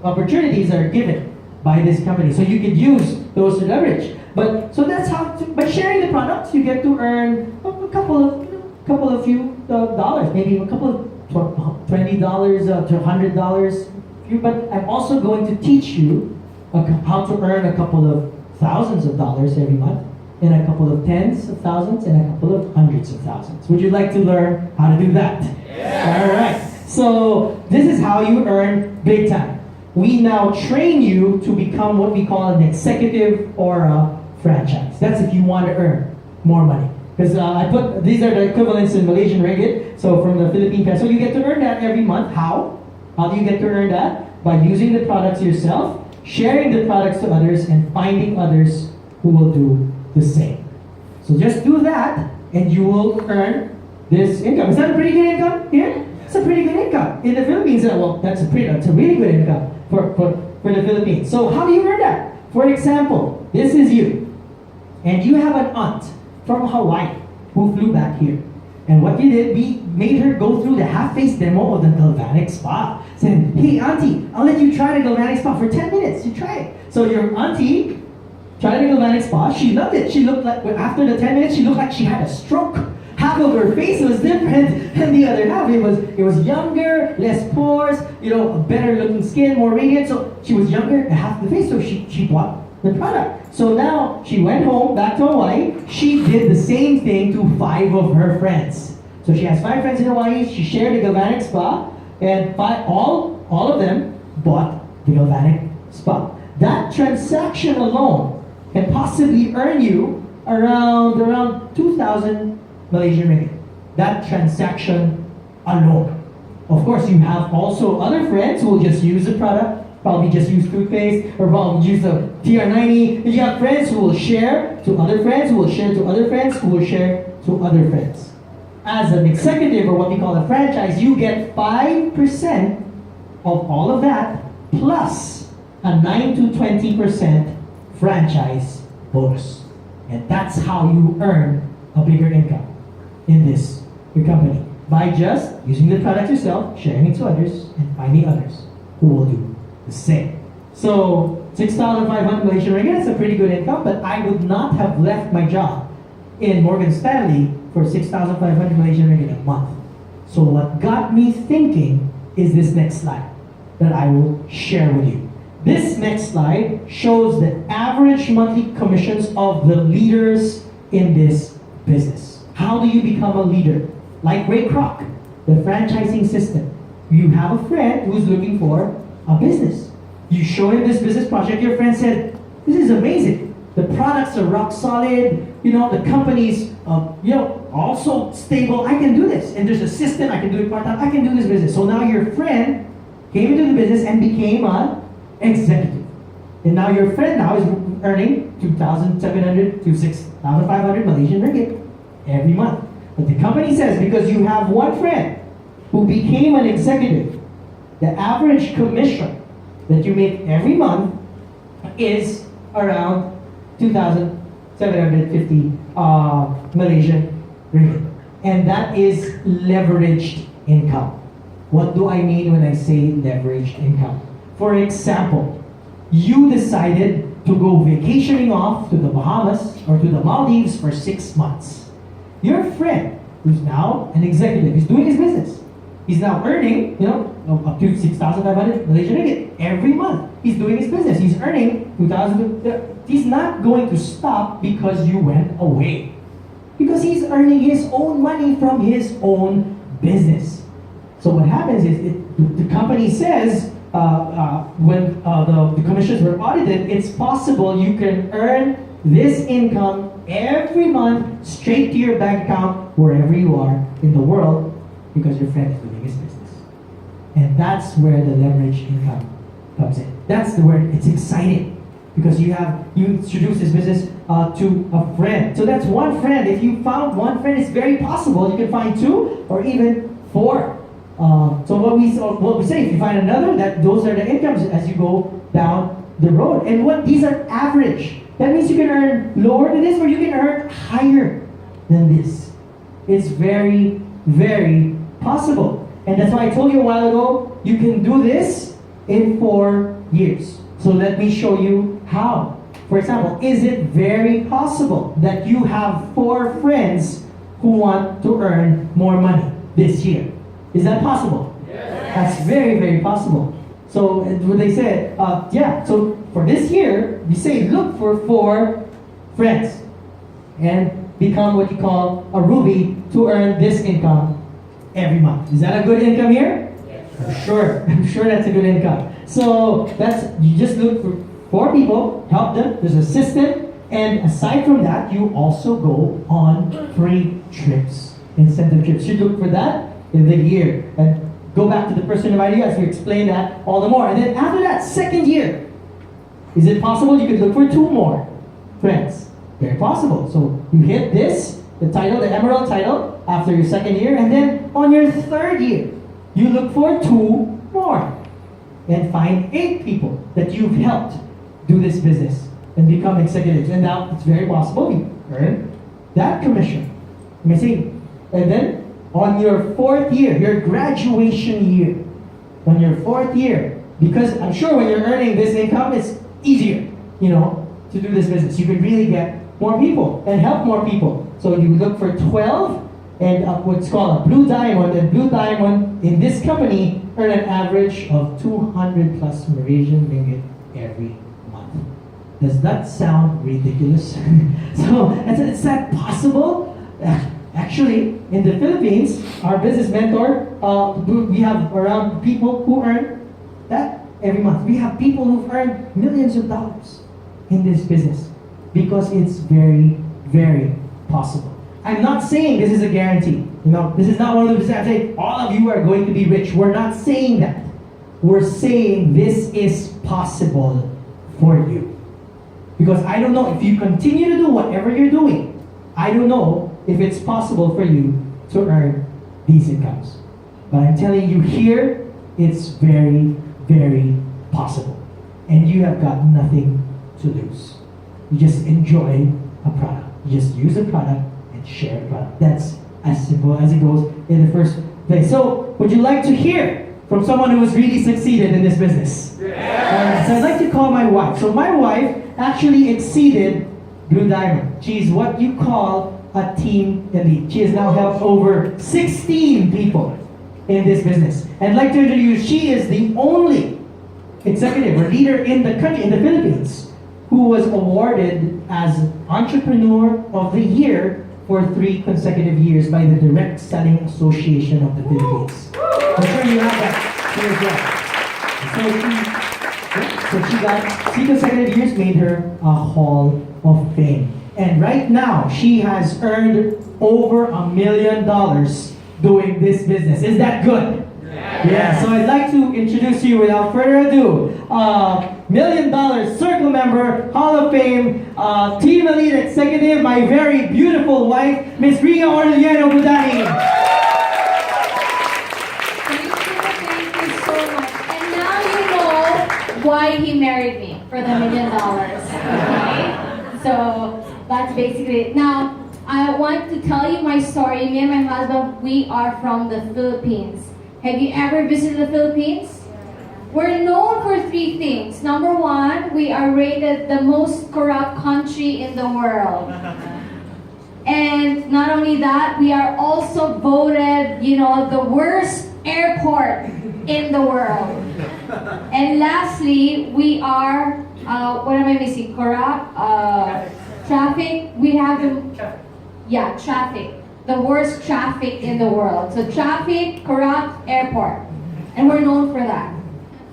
opportunities that are given by this company. So you could use those to leverage. But so that's how. By sharing the products, you get to earn a couple of few dollars, maybe a couple of $20 to $100. But I'm also going to teach you how to earn a couple of thousands of dollars every month, and a couple of tens of thousands, and a couple of hundreds of thousands. Would you like to learn how to do that? Yeah. All right. So this is how you earn big time. We now train you to become what we call an executive or a franchise. That's if you want to earn more money. Because these are the equivalents in Malaysian ringgit. So from the Philippine peso, you get to earn that every month. How? How do you get to earn that? By using the products yourself, sharing the products to others, and finding others who will do the same. So just do that, and you will earn this income. Is that a pretty good income here? It's a pretty good income. In the Philippines, that's a really good income for the Philippines. So how do you earn that? For example, this is you, and you have an aunt from Hawaii who flew back here. And what you did, we made her go through the half-face demo of the galvanic spa. Saying, hey auntie, I'll let you try the galvanic spa for 10 minutes. You try it. So your auntie tried the galvanic spa. She loved it. She looked like, after the 10 minutes, she looked like she had a stroke. Half of her face was different than the other half. It was younger, less pores, a better looking skin, more radiant. So she was younger, half the face. So she bought the product. So now she went home, back to Hawaii. She did the same thing to 5 of her friends. So she has 5 friends in Hawaii. She shared the galvanic spa, and all of them bought the galvanic spa. That transaction alone can possibly earn you around 2,000 Malaysian ringgit. That transaction alone. Of course, you have also other friends who will just use the product. Probably just use toothpaste, or probably use the TR90. You have friends who will share to other friends, who will share to other friends, who will share to other friends. As an executive, or what we call a franchise, you get 5% of all of that, plus a 9 to 20% franchise bonus. And that's how you earn a bigger income in your company. By just using the product yourself, sharing it to others, and finding others who will do the same. So 6,500 Malaysian ringgit is a pretty good income, but I would not have left my job in Morgan Stanley for 6,500 Malaysian ringgit a month. So what got me thinking is this next slide that I will share with you. This next slide shows the average monthly commissions of the leaders in this business. How do you become a leader? Like Ray Kroc, the franchising system. You have a friend who's looking for a business. You show him this business project, your friend said, this is amazing. The products are rock solid, the company's also stable. I can do this. And there's a system, I can do it part-time, I can do this business. So now your friend came into the business and became an executive. And now your friend now is earning 2,700 to 6,500 Malaysian ringgit every month. But the company says, because you have one friend who became an executive, the average commission that you make every month is around 2,750 Malaysian ringgit. And that is leveraged income. What do I mean when I say leveraged income? For example, you decided to go vacationing off to the Bahamas or to the Maldives for 6 months. Your friend, who's now an executive, is doing his business. He's now earning, up to 6,500 Malaysian ringgit every month. He's doing his business. He's earning 2,000. He's not going to stop because you went away. Because he's earning his own money from his own business. So what happens is the company says, when the commissions were audited, it's possible you can earn this income every month straight to your bank account wherever you are in the world because your friend is doing his business. And that's where the leverage income comes in. That's where it's exciting because you introduce this business to a friend. So that's one friend. If you found one friend, it's very possible you can find 2 or even 4. So what we say, if you find another, those are the incomes as you go down the road. And these are average. That means you can earn lower than this, or you can earn higher than this. It's very, very possible. And that's why I told you a while ago, you can do this in 4 years. So let me show you how. For example, is it very possible that you have 4 friends who want to earn more money this year? Is that possible? Yes. That's very, very possible. So what they said, so for this year, you say look for 4 friends and become what you call a ruby to earn this income every month. Is that a good income here? Yes. I'm sure that's a good income. So you just look for 4 people, help them, there's a system, and aside from that, you also go on free trips, incentive trips. You look for that in the year. And go back to the person of ideas to explain that all the more. And then after that, 2nd year, is it possible you could look for 2 more friends? Very possible. So you hit the title, the emerald title, after your 2nd year, and then on your 3rd year, you look for 2 more. And find 8 people that you've helped do this business and become executives. And now it's very possible you earn that commission. You may say, and then on your 4th year, your graduation year, on your 4th year, because I'm sure when you're earning this income, it's easier, to do this business. You can really get more people and help more people. So you look for 12 and what's called a blue diamond. And blue diamond in this company earn an average of 200 plus Malaysian ringgit every month. Does that sound ridiculous? So is that possible? Actually, in the Philippines, our business mentor, we have around people who earn that every month. We have people who've earned millions of dollars in this business because it's very, very possible. I'm not saying this is a guarantee. This is not one of those I'm saying all of you are going to be rich. We're not saying that. We're saying this is possible for you. Because I don't know if you continue to do whatever you're doing, I don't know if it's possible for you to earn these incomes. But I'm telling you here, it's very, very possible. And you have got nothing to lose. You just enjoy a product. You just use a product and share a product. That's as simple as it goes in the first place. So, would you like to hear from someone who has really succeeded in this business? Yeah. So I'd like to call my wife. So my wife actually exceeded Blue Diamond. She's what you call a team elite. She has now helped over 16 people in this business. And I'd like to introduce, she is the only executive or leader in the country, in the Philippines, who was awarded as Entrepreneur of the Year for 3 consecutive years by the Direct Selling Association of the Philippines. I'm sure you have that here as well. So she got 3 consecutive years, made her a Hall of Fame. And right now, she has earned over $1 million doing this business. Is that good? Yeah. So I'd like to introduce you without further ado, $1 million Circle member, Hall of Fame, Team Elite Executive, my very beautiful wife, Miss Rhea Budani. Thank you so much. And now you know why he married me, for the $1 million. Okay? So that's basically it. Now, I want to tell you my story. Me and my husband, we are from the Philippines. Have you ever visited the Philippines? We're known for three things. Number one, we are rated the most corrupt country in the world. And not only that, we are also voted, the worst airport in the world. And lastly, we are, what am I missing? Corrupt, traffic. We have traffic. The worst traffic in the world. So traffic, corrupt, airport. And we're known for that.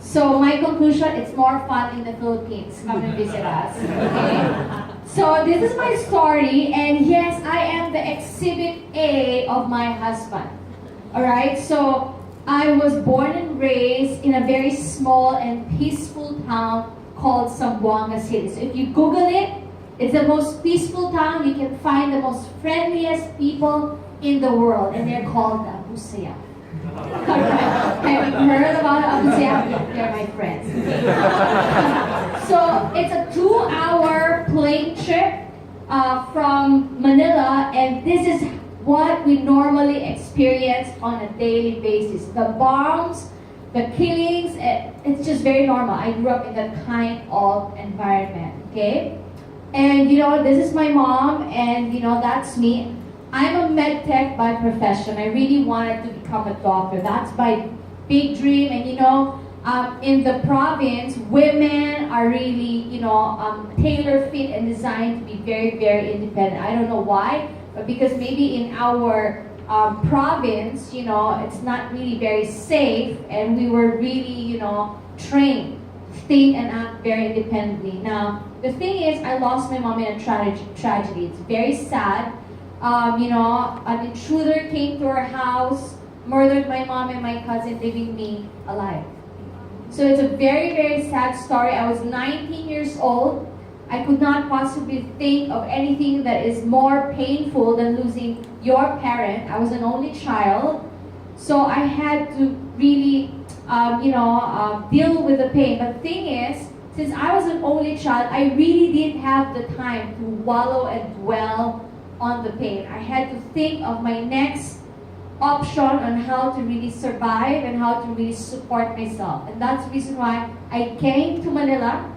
So my conclusion, it's more fun in the Philippines. Come and visit us. Okay? So this is my story, and yes, I am the exhibit A of my husband. Alright, so I was born and raised in a very small and peaceful town called Zamboanga City. So if you Google it, it's the most peaceful town. You can find the most friendliest people in the world, and they're called the Abusaya. Have you heard about Abusaya? Yeah, they're my friends. So it's a 2-hour plane trip from Manila, and this is what we normally experience on a daily basis. The bombs, the killings, it's just very normal. I grew up in that kind of environment, okay? And this is my mom, and that's me. I'm a med tech by profession. I really wanted to become a doctor. That's my big dream. And in the province, women are really, tailor fit and designed to be very, very independent. I don't know why, but because maybe in our province, it's not really very safe, and we were really, trained to think and act very independently. Now, the thing is, I lost my mom in a tragedy. It's very sad. An intruder came to our house, murdered my mom and my cousin, leaving me alive. So it's a very, very sad story. I was 19 years old. I could not possibly think of anything that is more painful than losing your parent. I was an only child. So I had to really, deal with the pain. But the thing is, since I was an only child, I really didn't have the time to wallow and dwell on the pain. I had to think of my next option on how to really survive and how to really support myself. And that's the reason why I came to Manila.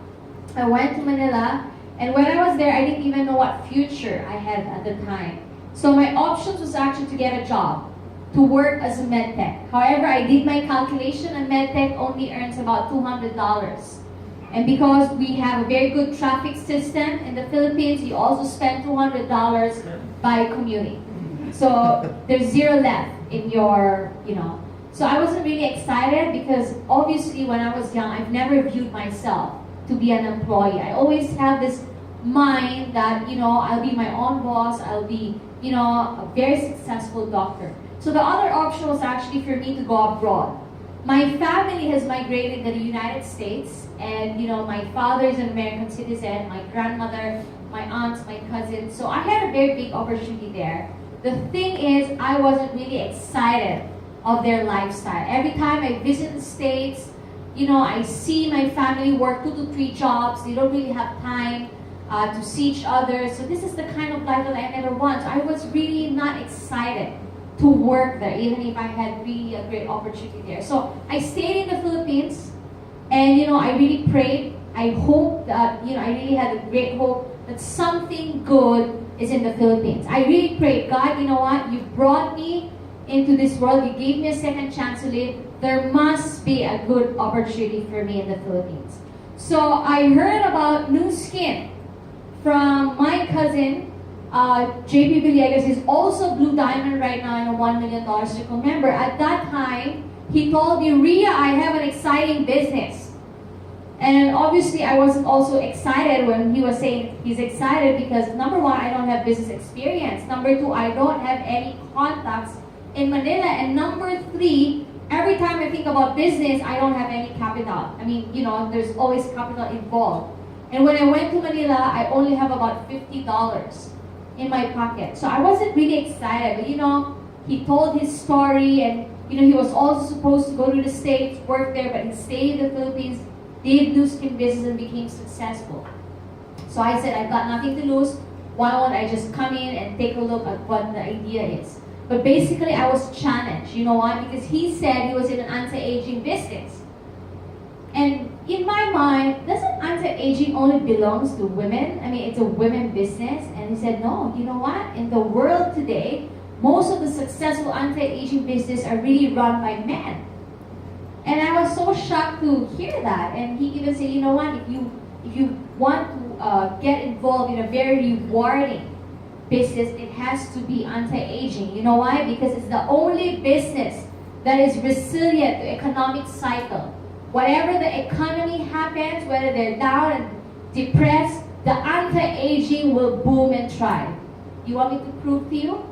I went to Manila, and when I was there, I didn't even know what future I had at the time. So my options was actually to get a job, to work as a med tech. However, I did my calculation, and med tech only earns about $200. And because we have a very good traffic system in the Philippines, you also spend $200 by commuting. So there's zero left in your, So I wasn't really excited because obviously when I was young, I've never viewed myself to be an employee. I always have this mind that, I'll be my own boss, I'll be, a very successful doctor. So the other option was actually for me to go abroad. My family has migrated to the United States, and my father is an American citizen, my grandmother, my aunts, my cousins. So I had a very big opportunity there. The thing is, I wasn't really excited of their lifestyle. Every time I visit the States, I see my family work 2 to 3 jobs. They don't really have time to see each other. So this is the kind of life that I never want. So I was really not excited to work there, even if I had really a great opportunity there. So I stayed in the Philippines, and I really prayed. I hope that, I really had a great hope that something good is in the Philippines. I really prayed, God, you know what? You brought me into this world. You gave me a second chance to live. There must be a good opportunity for me in the Philippines. So I heard about Nu Skin from my cousin, JP Villegas. Is also Blue Diamond right now in a $1 million circle member. At that time, he told me, Rhea, I have an exciting business. And obviously, I wasn't also excited when he was saying he's excited because number one, I don't have business experience. Number two, I don't have any contacts in Manila. And number three, every time I think about business, I don't have any capital. I mean, there's always capital involved. And when I went to Manila, I only have about $50 in my pocket. So I wasn't really excited. But he told his story, and he was also supposed to go to the States, work there, but he stayed in the Philippines, did Nu Skin business, and became successful. So I said, I've got nothing to lose. Why won't I just come in and take a look at what the idea is? But basically, I was challenged. You know why? Because he said he was in an anti-aging business. And in my mind, doesn't anti-aging only belongs to women? I mean, it's a women business. And he said, no, you know what? In the world today, most of the successful anti-aging business are really run by men. And I was so shocked to hear that. And he even said, you know what? If you want to get involved in a very rewarding business, it has to be anti-aging. You know why? Because it's the only business that is resilient to economic cycle. Whatever the economy happens, whether they're down and depressed, the anti-aging will boom and thrive. You want me to prove to you?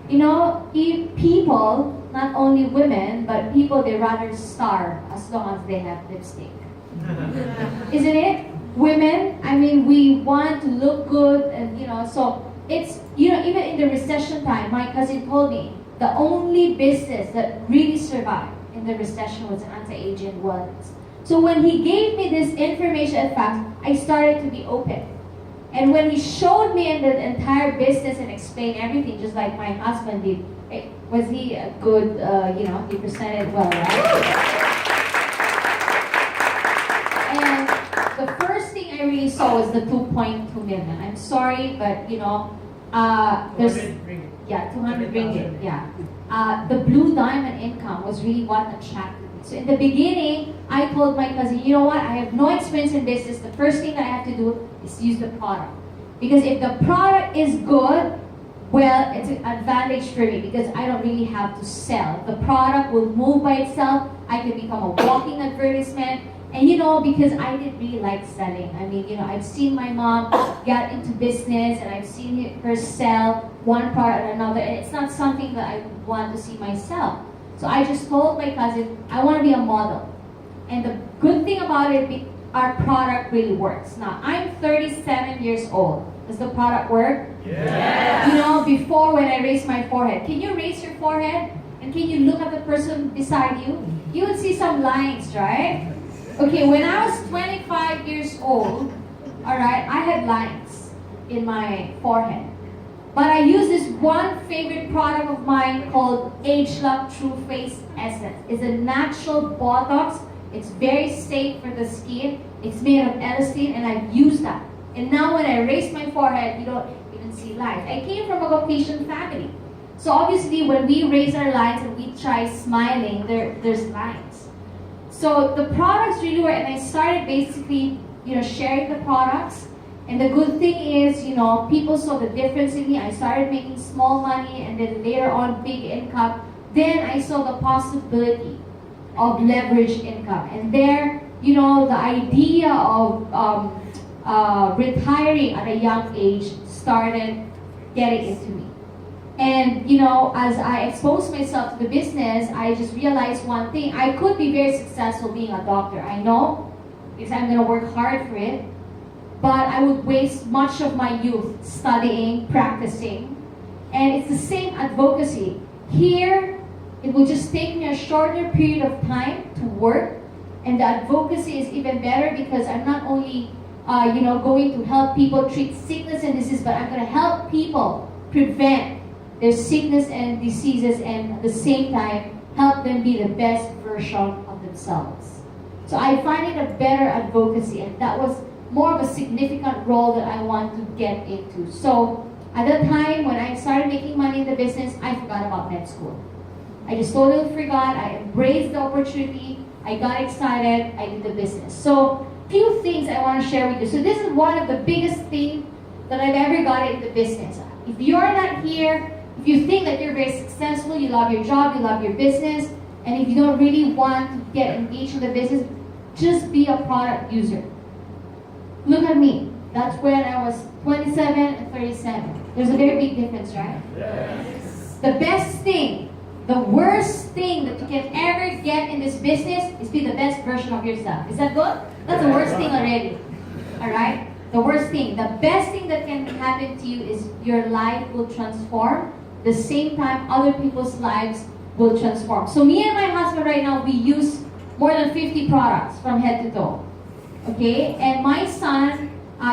You know, if people, not only women, but people, they rather starve as long as they have lipstick. Isn't it? Women, I mean, we want to look good, and so it's, even in the recession time, my cousin told me, the only business that really survived in the recession was anti-aging wellness. So when he gave me this information and facts, I started to be open. And when he showed me in the entire business and explained everything, just like my husband did, was he a good, he presented well, right? And the first thing I really saw was the 2.2 million. I'm sorry, but there's 200 ringgit. Yeah, the blue diamond income was really what attracted me. So in the beginning, I told my cousin, you know what? I have no experience in business. The first thing that I have to do is use the product, because if the product is good, well, it's an advantage for me because I don't really have to sell. The product will move by itself. I can become a walking advertisement. And because I didn't really like selling. I mean, I've seen my mom get into business and I've seen her sell one product or another, and it's not something that I want to see myself. So I just told my cousin, I want to be a model. And the good thing about it, our product really works. Now, I'm 37 years old. Does the product work? Yes. Before when I raised my forehead, can you raise your forehead? And can you look at the person beside you? You would see some lines, right? Okay, when I was 25 years old, alright, I had lines in my forehead. But I used this one favorite product of mine called Age Lock True Face Essence. It's a natural Botox. It's very safe for the skin. It's made of elastin, and I've used that. And now when I raise my forehead, you don't even see lines. I came from a Caucasian family. So obviously when we raise our lines and we try smiling, there's lines. So the products really work, and I started basically, sharing the products. And the good thing is, people saw the difference in me. I started making small money, and then later on big income. Then I saw the possibility of leveraged income. And there, the idea of retiring at a young age started getting into me. And as I exposed myself to the business, I just realized one thing. I could be very successful being a doctor. I know, because I'm going to work hard for it. But I would waste much of my youth studying, practicing. And it's the same advocacy. Here, it will just take me a shorter period of time to work. And the advocacy is even better because I'm not only going to help people treat sickness and disease, but I'm going to help people prevent their sickness and diseases, and at the same time help them be the best version of themselves. So I find it a better advocacy, and that was more of a significant role that I want to get into. So at that time when I started making money in the business, I forgot about med school. I just totally forgot. I embraced the opportunity. I got excited. I did the business. So few things I want to share with you. So this is one of the biggest things that I've ever got in the business. If you're not here, if you think that you're very successful, you love your job, you love your business, and if you don't really want to get engaged in the business, just be a product user. Look at me. That's when I was 27 and 37. There's a very big difference, right? Yes. The best thing, the worst thing that you can ever get in this business is be the best version of yourself. Is that good? That's the worst thing already. Alright? The worst thing. The best thing that can happen to you is your life will transform. The same time, other people's lives will transform. So me and my husband right now, we use more than 50 products from head to toe. Okay? And my son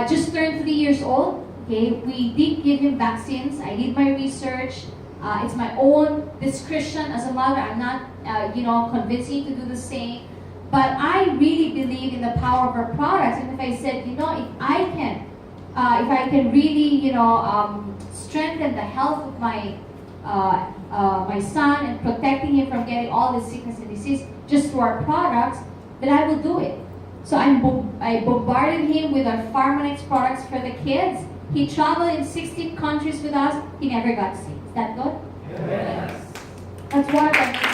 just turned 3 years old. Okay? We did give him vaccines. I did my research. It's my own discretion as a mother. I'm not, convincing to do the same. But I really believe in the power of our products. And if I said, if I can really, strengthen the health of my my son and protecting him from getting all the sickness and disease just through our products, then I will do it. So I bombarded him with our Pharmanex products for the kids. He traveled in 16 countries with us. He never got sick. Is that good? Yes. That's wonderful.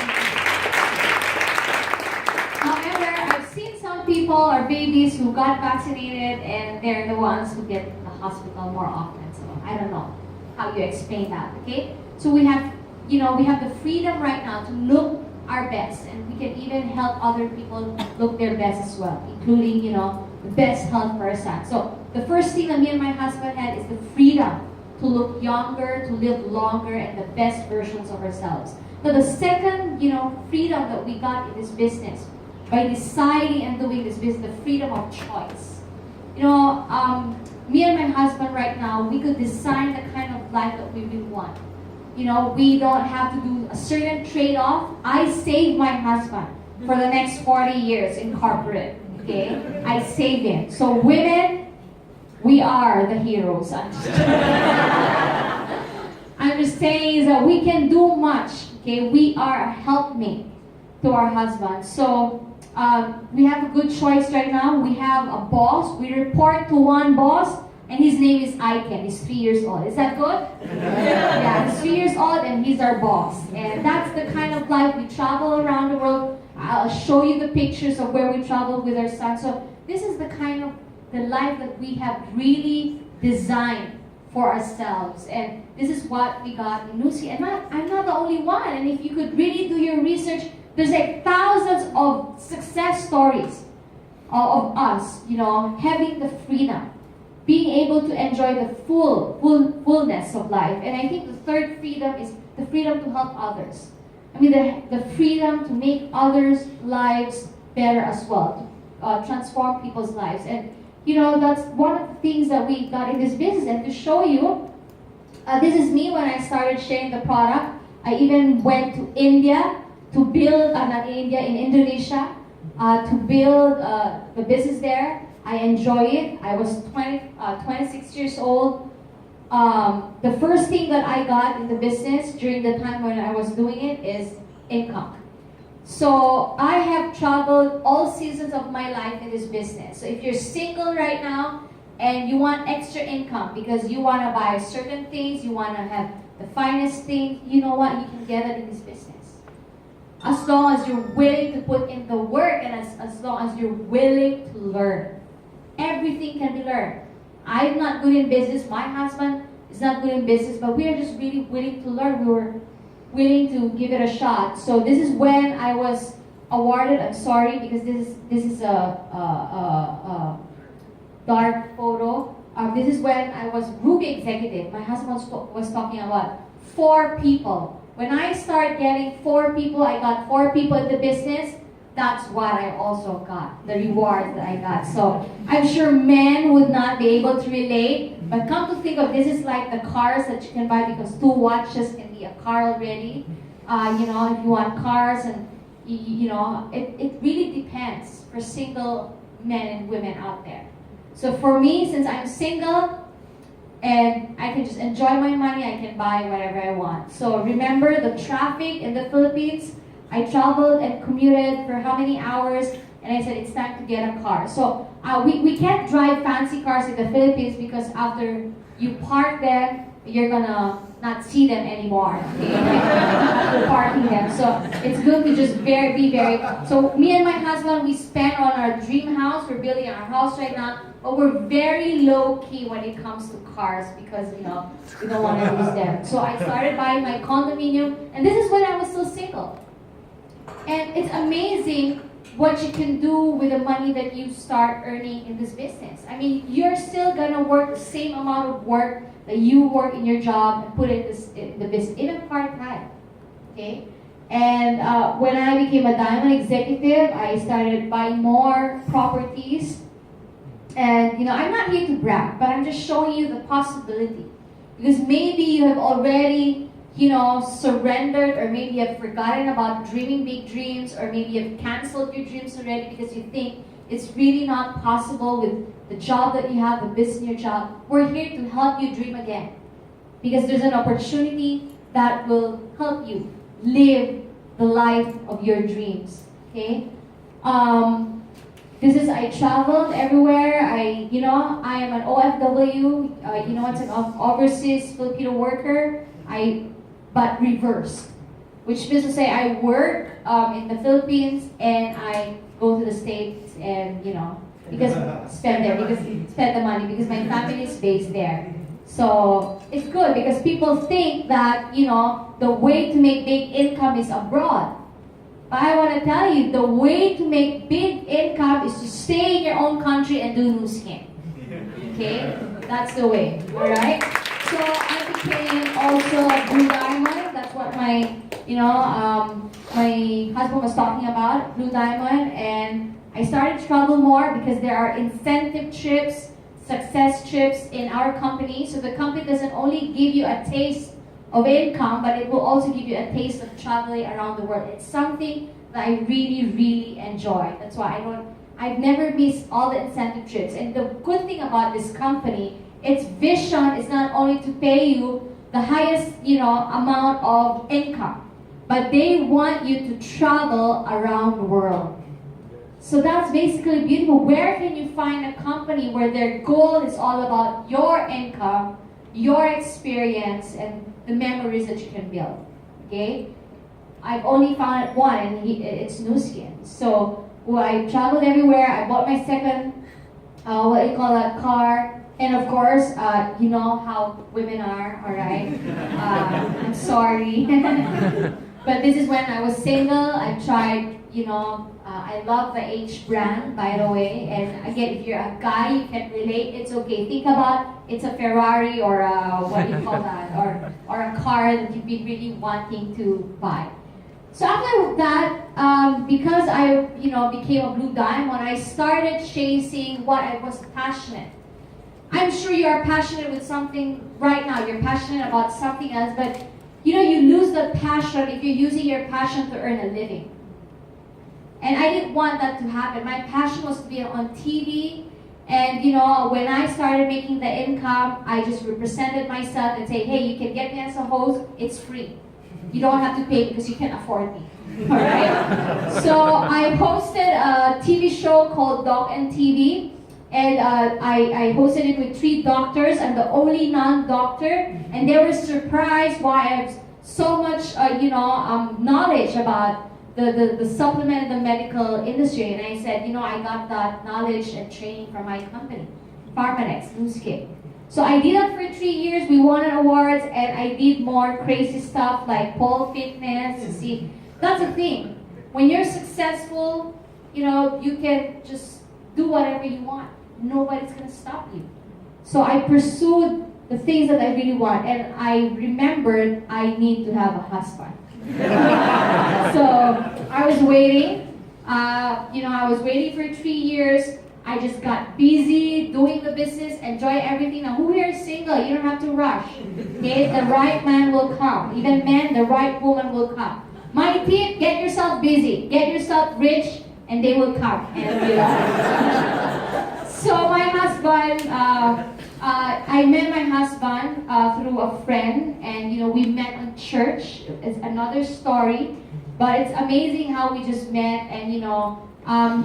However, I've seen some people or babies who got vaccinated and they're the ones who get to the hospital more often. So I don't know how you explain that, okay? So we have the freedom right now to look our best, and we can even help other people look their best as well, including, the best health for our son. So the first thing that me and my husband had is the freedom to look younger, to live longer, and the best versions of ourselves. So the second, freedom that we got in this business, by deciding and doing this business, the freedom of choice. Me and my husband right now, we could design the kind of life that we really want. We don't have to do a certain trade-off. I saved my husband for the next 40 years in corporate, okay? I saved him. So women, we are the heroes. I'm just saying is that we can do much, okay? We are a helpmate to our husband. So we have a good choice right now. We have a boss. We report to one boss, and his name is Iken. He's 3 years old. Is that good? Yeah, he's 3 years old, and he's our boss. And that's the kind of life we travel around the world. I'll show you the pictures of where we travel with our son. So this is the kind of the life that we have really designed for ourselves. And this is what we got in Lucy. And I'm not the only one. And if you could really do your research, there's like thousands of success stories of us, having the freedom, being able to enjoy the fullness of life. And I think the third freedom is the freedom to help others. I mean, the freedom to make others' lives better as well, to transform people's lives. And that's one of the things that we got in this business. And to show you, this is me when I started sharing the product. I even went to India to build, in Indonesia, to build the business there. I enjoy it. I was 26 years old. The first thing that I got in the business during the time when I was doing it is income. So I have traveled all seasons of my life in this business. So if you're single right now and you want extra income because you want to buy certain things, you want to have the finest things, you know what? You can get it in this business. As long as you're willing to put in the work and as long as you're willing to learn. Everything can be learned. I'm not good in business. My husband is not good in business, but we are just really willing to learn. We were willing to give it a shot. So this is when I was awarded. I'm sorry because this is a dark photo. This is when I was Ruby executive. My husband was talking about 4 people. When I start getting 4 people, I got 4 people in the business. That's what I also got, the reward that I got. So I'm sure men would not be able to relate, but come to think of this is like the cars that you can buy because 2 watches can be a car already. If you want cars and it really depends for single men and women out there. So for me, since I'm single and I can just enjoy my money, I can buy whatever I want. So remember the traffic in the Philippines. I traveled and commuted for how many hours, and I said it's time to get a car. So we can't drive fancy cars in the Philippines because after you park them, you're gonna not see them anymore. Okay? After parking them, so it's good to just be very. So me and my husband, we spend on our dream house. We're building our house right now, but we're very low key when it comes to cars because we don't want to lose them. So I started buying my condominium, and this is when I was still single. And it's amazing what you can do with the money that you start earning in this business. I mean, you're still gonna work the same amount of work that you work in your job and put it in the business, even part-time, okay? And when I became a diamond executive, I started buying more properties. And I'm not here to brag, but I'm just showing you the possibility. Because maybe you have already surrendered, or maybe you've forgotten about dreaming big dreams, or maybe you've canceled your dreams already because you think it's really not possible with the job that you have, the business your job. We're here to help you dream again, because there's an opportunity that will help you live the life of your dreams. Okay? I traveled everywhere. I am an OFW. It's an overseas Filipino worker. But reversed, which means to say I work in the Philippines and I go to the States and because spend the money because my family is based there. So it's good because people think that the way to make big income is abroad. But I want to tell you, the way to make big income is to stay in your own country and do new skin. Okay, that's the way. All right. So I became also a Blue Diamond. That's what my husband was talking about, Blue Diamond. And I started to travel more because there are incentive trips, success trips in our company. So the company doesn't only give you a taste of income, but it will also give you a taste of traveling around the world. It's something that I really, really enjoy. That's why I've never missed all the incentive trips. And the good thing about this company, its vision is not only to pay you the highest, amount of income, but they want you to travel around the world. So that's basically beautiful. Where can you find a company where their goal is all about your income, your experience, and the memories that you can build? Okay? I've only found one, and it's Nu Skin. So I traveled everywhere. I bought my second, car. And of course, you know how women are, all right? I'm sorry. But this is when I was single. I tried, I love the H brand, by the way. And again, if you're a guy, you can relate, it's okay. Think about it's a Ferrari or a, what do you call that? Or a car that you've been really wanting to buy. So after that, because I, became a Blue Diamond, I started chasing what I was passionate. I'm sure you are passionate with something right now. You're passionate about something else, but you lose the passion if you're using your passion to earn a living. And I didn't want that to happen. My passion was to be on TV, and when I started making the income, I just represented myself and say, hey, you can get me as a host, it's free. You don't have to pay because you can afford me. All right? So I hosted a TV show called Doc and TV. And I hosted it with 3 doctors. I'm the only non-doctor, and they were surprised why I have so much, knowledge about the supplement and the medical industry. And I said, I got that knowledge and training from my company, Pharmanex, Nu Skin. So I did that for 3 years. We won awards, and I did more crazy stuff like pole fitness. See, that's the thing. When you're successful, you can just do whatever you want. Nobody's going to stop you. So I pursued the things that I really want, and I remembered I need to have a husband. So I was waiting. I was waiting for 3 years. I just got busy doing the business, enjoy everything. Now, who here is single? You don't have to rush. Okay, the right man will come. Even men, the right woman will come. My tip: get yourself busy, get yourself rich, and they will come. And so my husband, I met my husband through a friend, and we met in church. It's another story, but it's amazing how we just met, and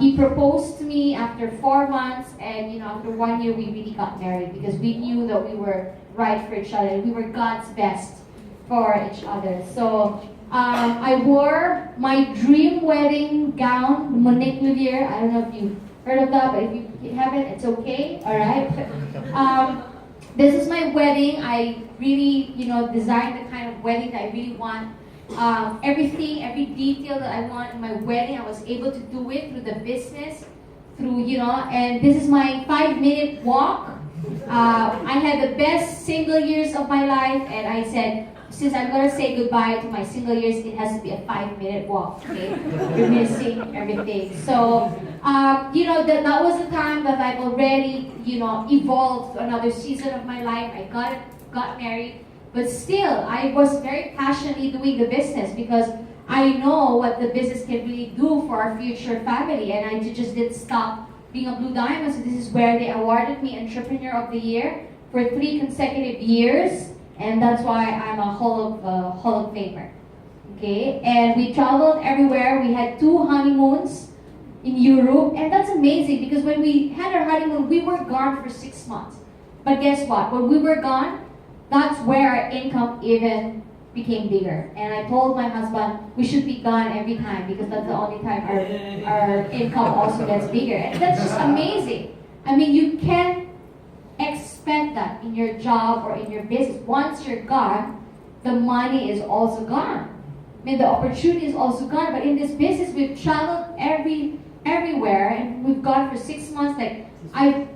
he proposed to me after 4 months, and after 1 year we really got married because we knew that we were right for each other. We were God's best for each other. So I wore my dream wedding gown, Monique Luvier. I don't know if you heard of that, but if you haven't, it's okay. All right. This is my wedding. I really, designed the kind of wedding that I really want. Everything, every detail that I want in my wedding, I was able to do it through the business, and this is my 5-minute walk. I had the best single years of my life, and I said, since I'm going to say goodbye to my single years, it has to be a 5-minute walk, okay? You're missing everything. So, that was the time that I've already, evolved to another season of my life. I got married. But still, I was very passionately doing the business because I know what the business can really do for our future family, and I just didn't stop being a Blue Diamond. So this is where they awarded me Entrepreneur of the Year for 3 consecutive years, and that's why I'm a Hall of Famer. Okay, and we traveled everywhere. We had 2 honeymoons in Europe, and that's amazing because when we had our honeymoon, we were gone for 6 months. But guess what? When we were gone, that's where our income even became bigger. And I told my husband we should be gone every time because that's the only time our income also gets bigger. And that's just amazing. I mean, you can't expect that in your job or in your business. Once you're gone, the money is also gone. I mean, the opportunity is also gone. But in this business, we've traveled everywhere, and we've gone for 6 months. Like I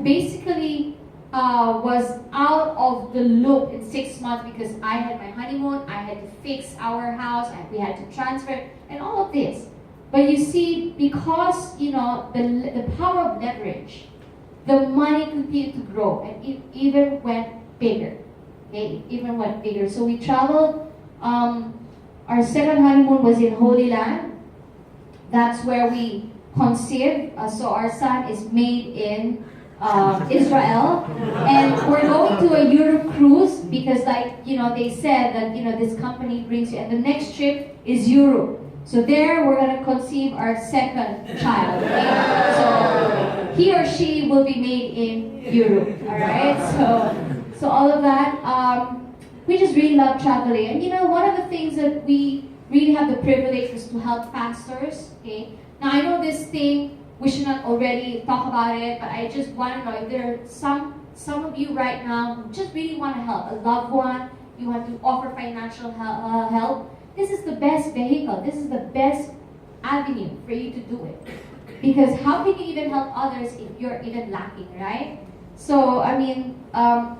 basically was out of the loop in 6 months because I had my honeymoon, I had to fix our house, and we had to transfer, and all of this. But you see, because the power of leverage, the money continued to grow, and it even went bigger. Okay, it even went bigger. So we traveled. Our second honeymoon was in Holy Land. That's where we conceived. So our son is made in Israel, and we're going to a Europe cruise because, they said that this company brings you, and the next trip is Europe. So there we're gonna conceive our second child. Okay? So he or she will be made in Europe. All right. So all of that. We just really love traveling, and one of the things that we really have the privilege is to help pastors. Okay. Now I know this thing. We should not already talk about it, but I just want to know if there are some of you right now who just really want to help a loved one, you want to offer financial help. This is the best vehicle. This is the best avenue for you to do it. Because how can you even help others if you're even lacking, right? So, I mean,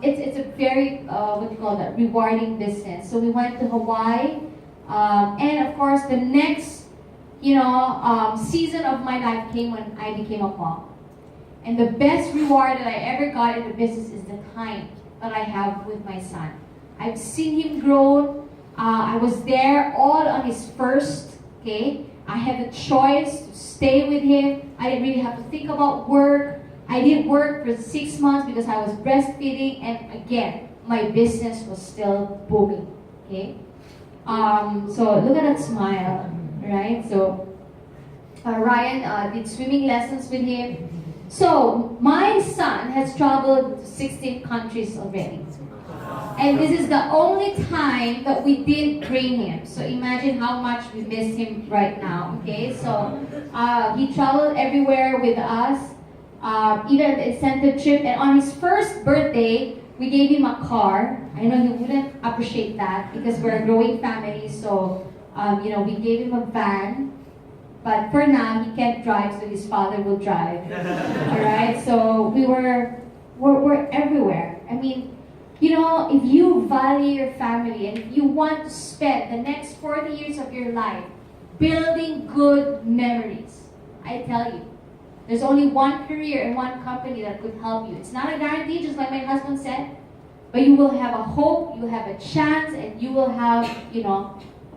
it's a very, rewarding business. So we went to Hawaii, and of course the next season of my life came when I became a mom. And the best reward that I ever got in the business is the time that I have with my son. I've seen him grow. I was there all on his first, okay? I had the choice to stay with him. I didn't really have to think about work. I did work for 6 months because I was breastfeeding, and again, my business was still booming, okay? So look at that smile. Right, so Ryan did swimming lessons with him. So my son has traveled to 16 countries already. And this is the only time that we did bring him. So imagine how much we miss him right now, okay? So he traveled everywhere with us, even at the incentive trip. And on his first birthday, we gave him a car. I know he wouldn't appreciate that because we're a growing family, so we gave him a van, but for now he can't drive, so his father will drive. All right, so we're everywhere. I mean, if you value your family and if you want to spend the next 40 years of your life building good memories, I tell you, there's only one career and one company that could help you. It's not a guarantee, just like my husband said, but you will have a hope, you have a chance, and you will have,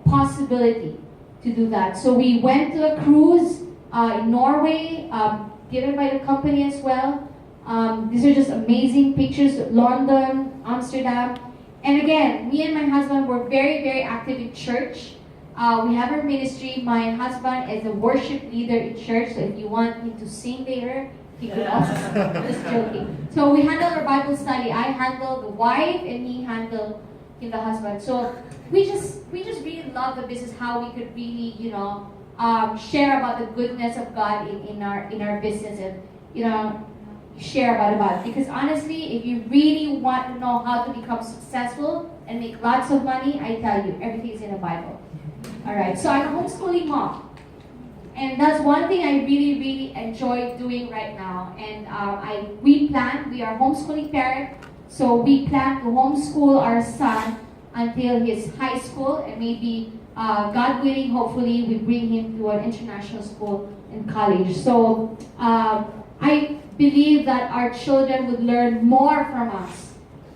possibility to do that. So we went to a cruise in Norway, given by the company as well. These are just amazing pictures of London, Amsterdam. And again, me and my husband were very, very active in church. We have our ministry. My husband is a worship leader in church, so if you want him to sing later, he could also sing. Just joking. So we handle our Bible study. I handle the wife, and he handled the husband. So we just really love the business, how we could really, share about the goodness of God in our business, and share about it. Because honestly, if you really want to know how to become successful and make lots of money, I tell you, everything is in the Bible. All right. So I'm a homeschooling mom, and that's one thing I really, really enjoy doing right now. And we are homeschooling parent. So we plan to homeschool our son until his high school, and maybe, God willing, hopefully, we bring him to an international school and college. So I believe that our children would learn more from us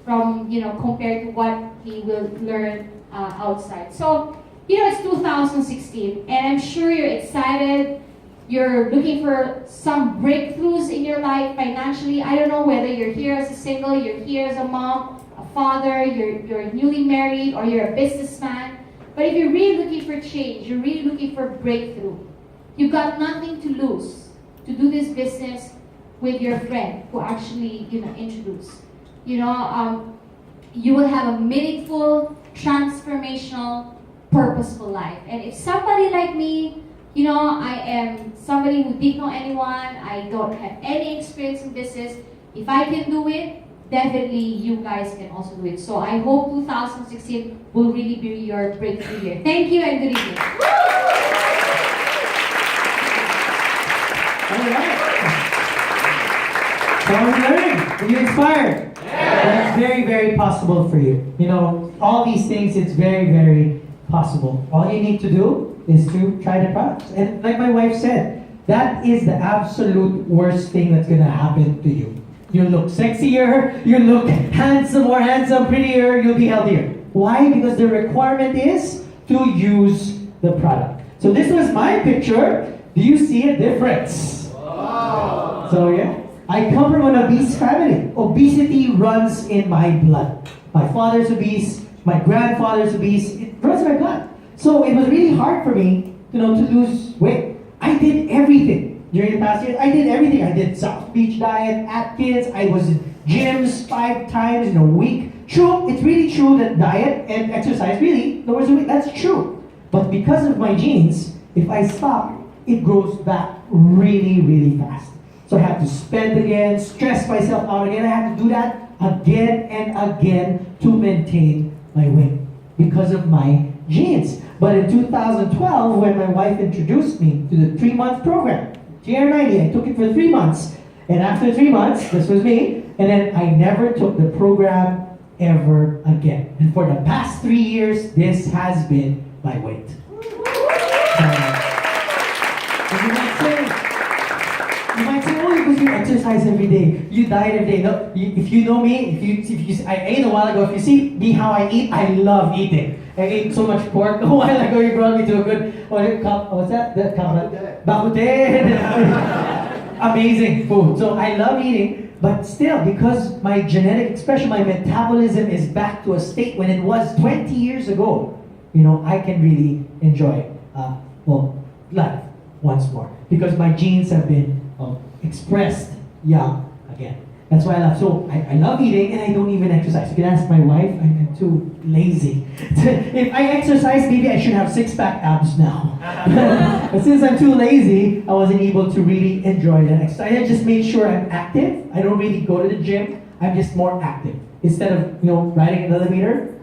from, compared to what he will learn outside. So, it's 2016, and I'm sure you're excited. You're looking for some breakthroughs in your life financially. I don't know whether you're here as a single, you're here as a mom, a father, you're newly married, or you're a businessman. But if you're really looking for change, you're really looking for breakthrough, you've got nothing to lose to do this business with your friend who actually, introduced. You will have a meaningful, transformational, purposeful life. And if somebody like me, I am somebody who didn't know anyone, I don't have any experience in business. If I can do it, definitely you guys can also do it. So I hope 2016 will really be your breakthrough year. Thank you and good evening. All right. So I'm learning. Are you inspired? That's very, very possible for you. All these things, it's very, very possible. All you need to do is to try the products. And like my wife said, that is the absolute worst thing that's going to happen to you. You'll look sexier, you'll look more handsome, prettier, you'll be healthier. Why? Because the requirement is to use the product. So this was my picture. Do you see a difference? Wow. So yeah, I come from an obese family. Obesity runs in my blood. My father's obese, my grandfather's obese. It runs in my blood. So it was really hard for me, to lose weight. I did everything during the past years. I did everything. I did South Beach diet, Atkins. I was in gyms 5 times in a week. True, it's really true that diet and exercise really lowers the weight. That's true. But because of my genes, if I stop, it grows back really, really fast. So I have to spend again, stress myself out again. I have to do that again and again to maintain my weight because of my genes. But in 2012, when my wife introduced me to the 3-month program, GR90, I took it for 3 months. And after 3 months, this was me, and then I never took the program ever again. And for the past 3 years, this has been my weight. You might say, oh, because you exercise every day, you diet every day. No, if you know me, I ate a while ago. If you see me how I eat, I love eating. I ate so much pork. A while ago, you brought me to a good, what's that? Bakute. Amazing food. So I love eating, but still, because my genetic expression, my metabolism is back to a state when it was 20 years ago, I can really enjoy, life once more. Because my genes have been expressed young again. That's why I love. So I love eating and I don't even exercise. You can ask my wife. I'm too lazy. If I exercise, maybe I should have 6-pack abs now. But since I'm too lazy, I wasn't able to really enjoy that exercise. I just made sure I'm active. I don't really go to the gym. I'm just more active. Instead of riding an elevator,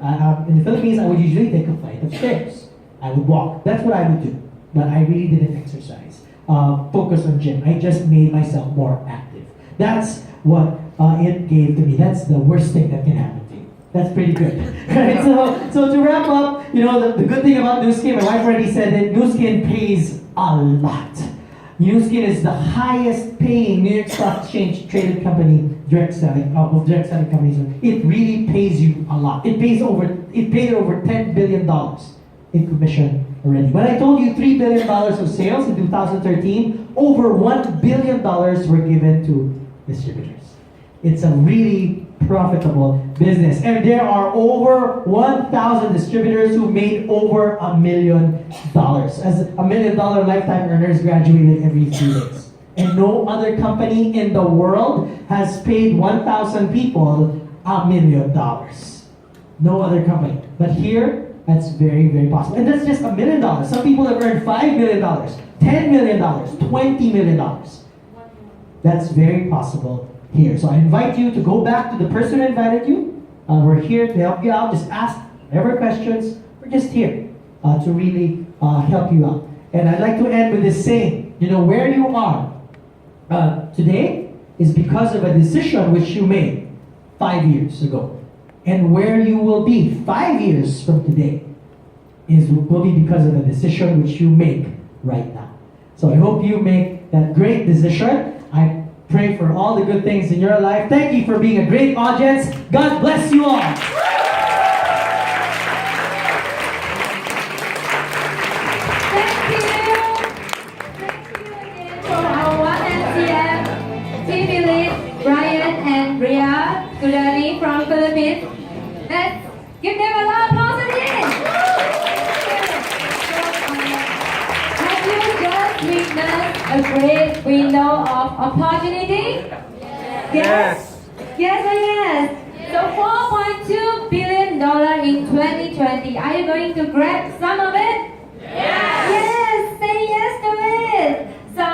in the Philippines, I would usually take a flight of stairs. I would walk. That's what I would do. But I really didn't exercise. Focus on gym. I just made myself more active. That's what it gave to me. That's the worst thing that can happen to you. That's pretty good. Right? So to wrap up, the good thing about Nu Skin, my wife already said that Nu Skin pays a lot. Nu Skin is the highest paying New York Stock Exchange traded company, direct selling companies. It really pays you a lot. It paid over $10 billion in commission already. When I told you $3 billion of sales in 2013, over $1 billion were given to distributors. It's a really profitable business. And there are over 1,000 distributors who made over $1 million. As $1 million lifetime earners graduated every 3 days. And no other company in the world has paid 1,000 people $1 million. No other company. But here, that's very, very possible. And that's just $1 million. Some people have earned $5 million, $10 million, $20 million. That's very possible here. So I invite you to go back to the person who invited you. We're here to help you out. Just ask whatever questions. We're just here to really help you out. And I'd like to end with this saying, where you are today is because of a decision which you made 5 years ago. And where you will be 5 years from today will be because of a decision which you make right now. So I hope you make that great decision. pray for all the good things in your life. Thank you for being a great audience. God bless you all. Thank you. Thank you again for our 1MCM team lead, Brian and Rhea Sudani from Philippines. Let's give them a loud applause again. Have you just witnessed a great window of opportunity? Yes. Yes or yes? So $4.2 billion in 2020. Are you going to grab some of it? Yes, say yes to it. So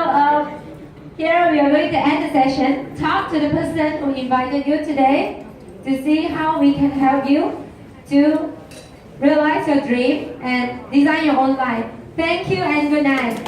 here we are going to end the session. Talk to the person who invited you today to see how we can help you to realize your dream and design your own life. Thank you and good night.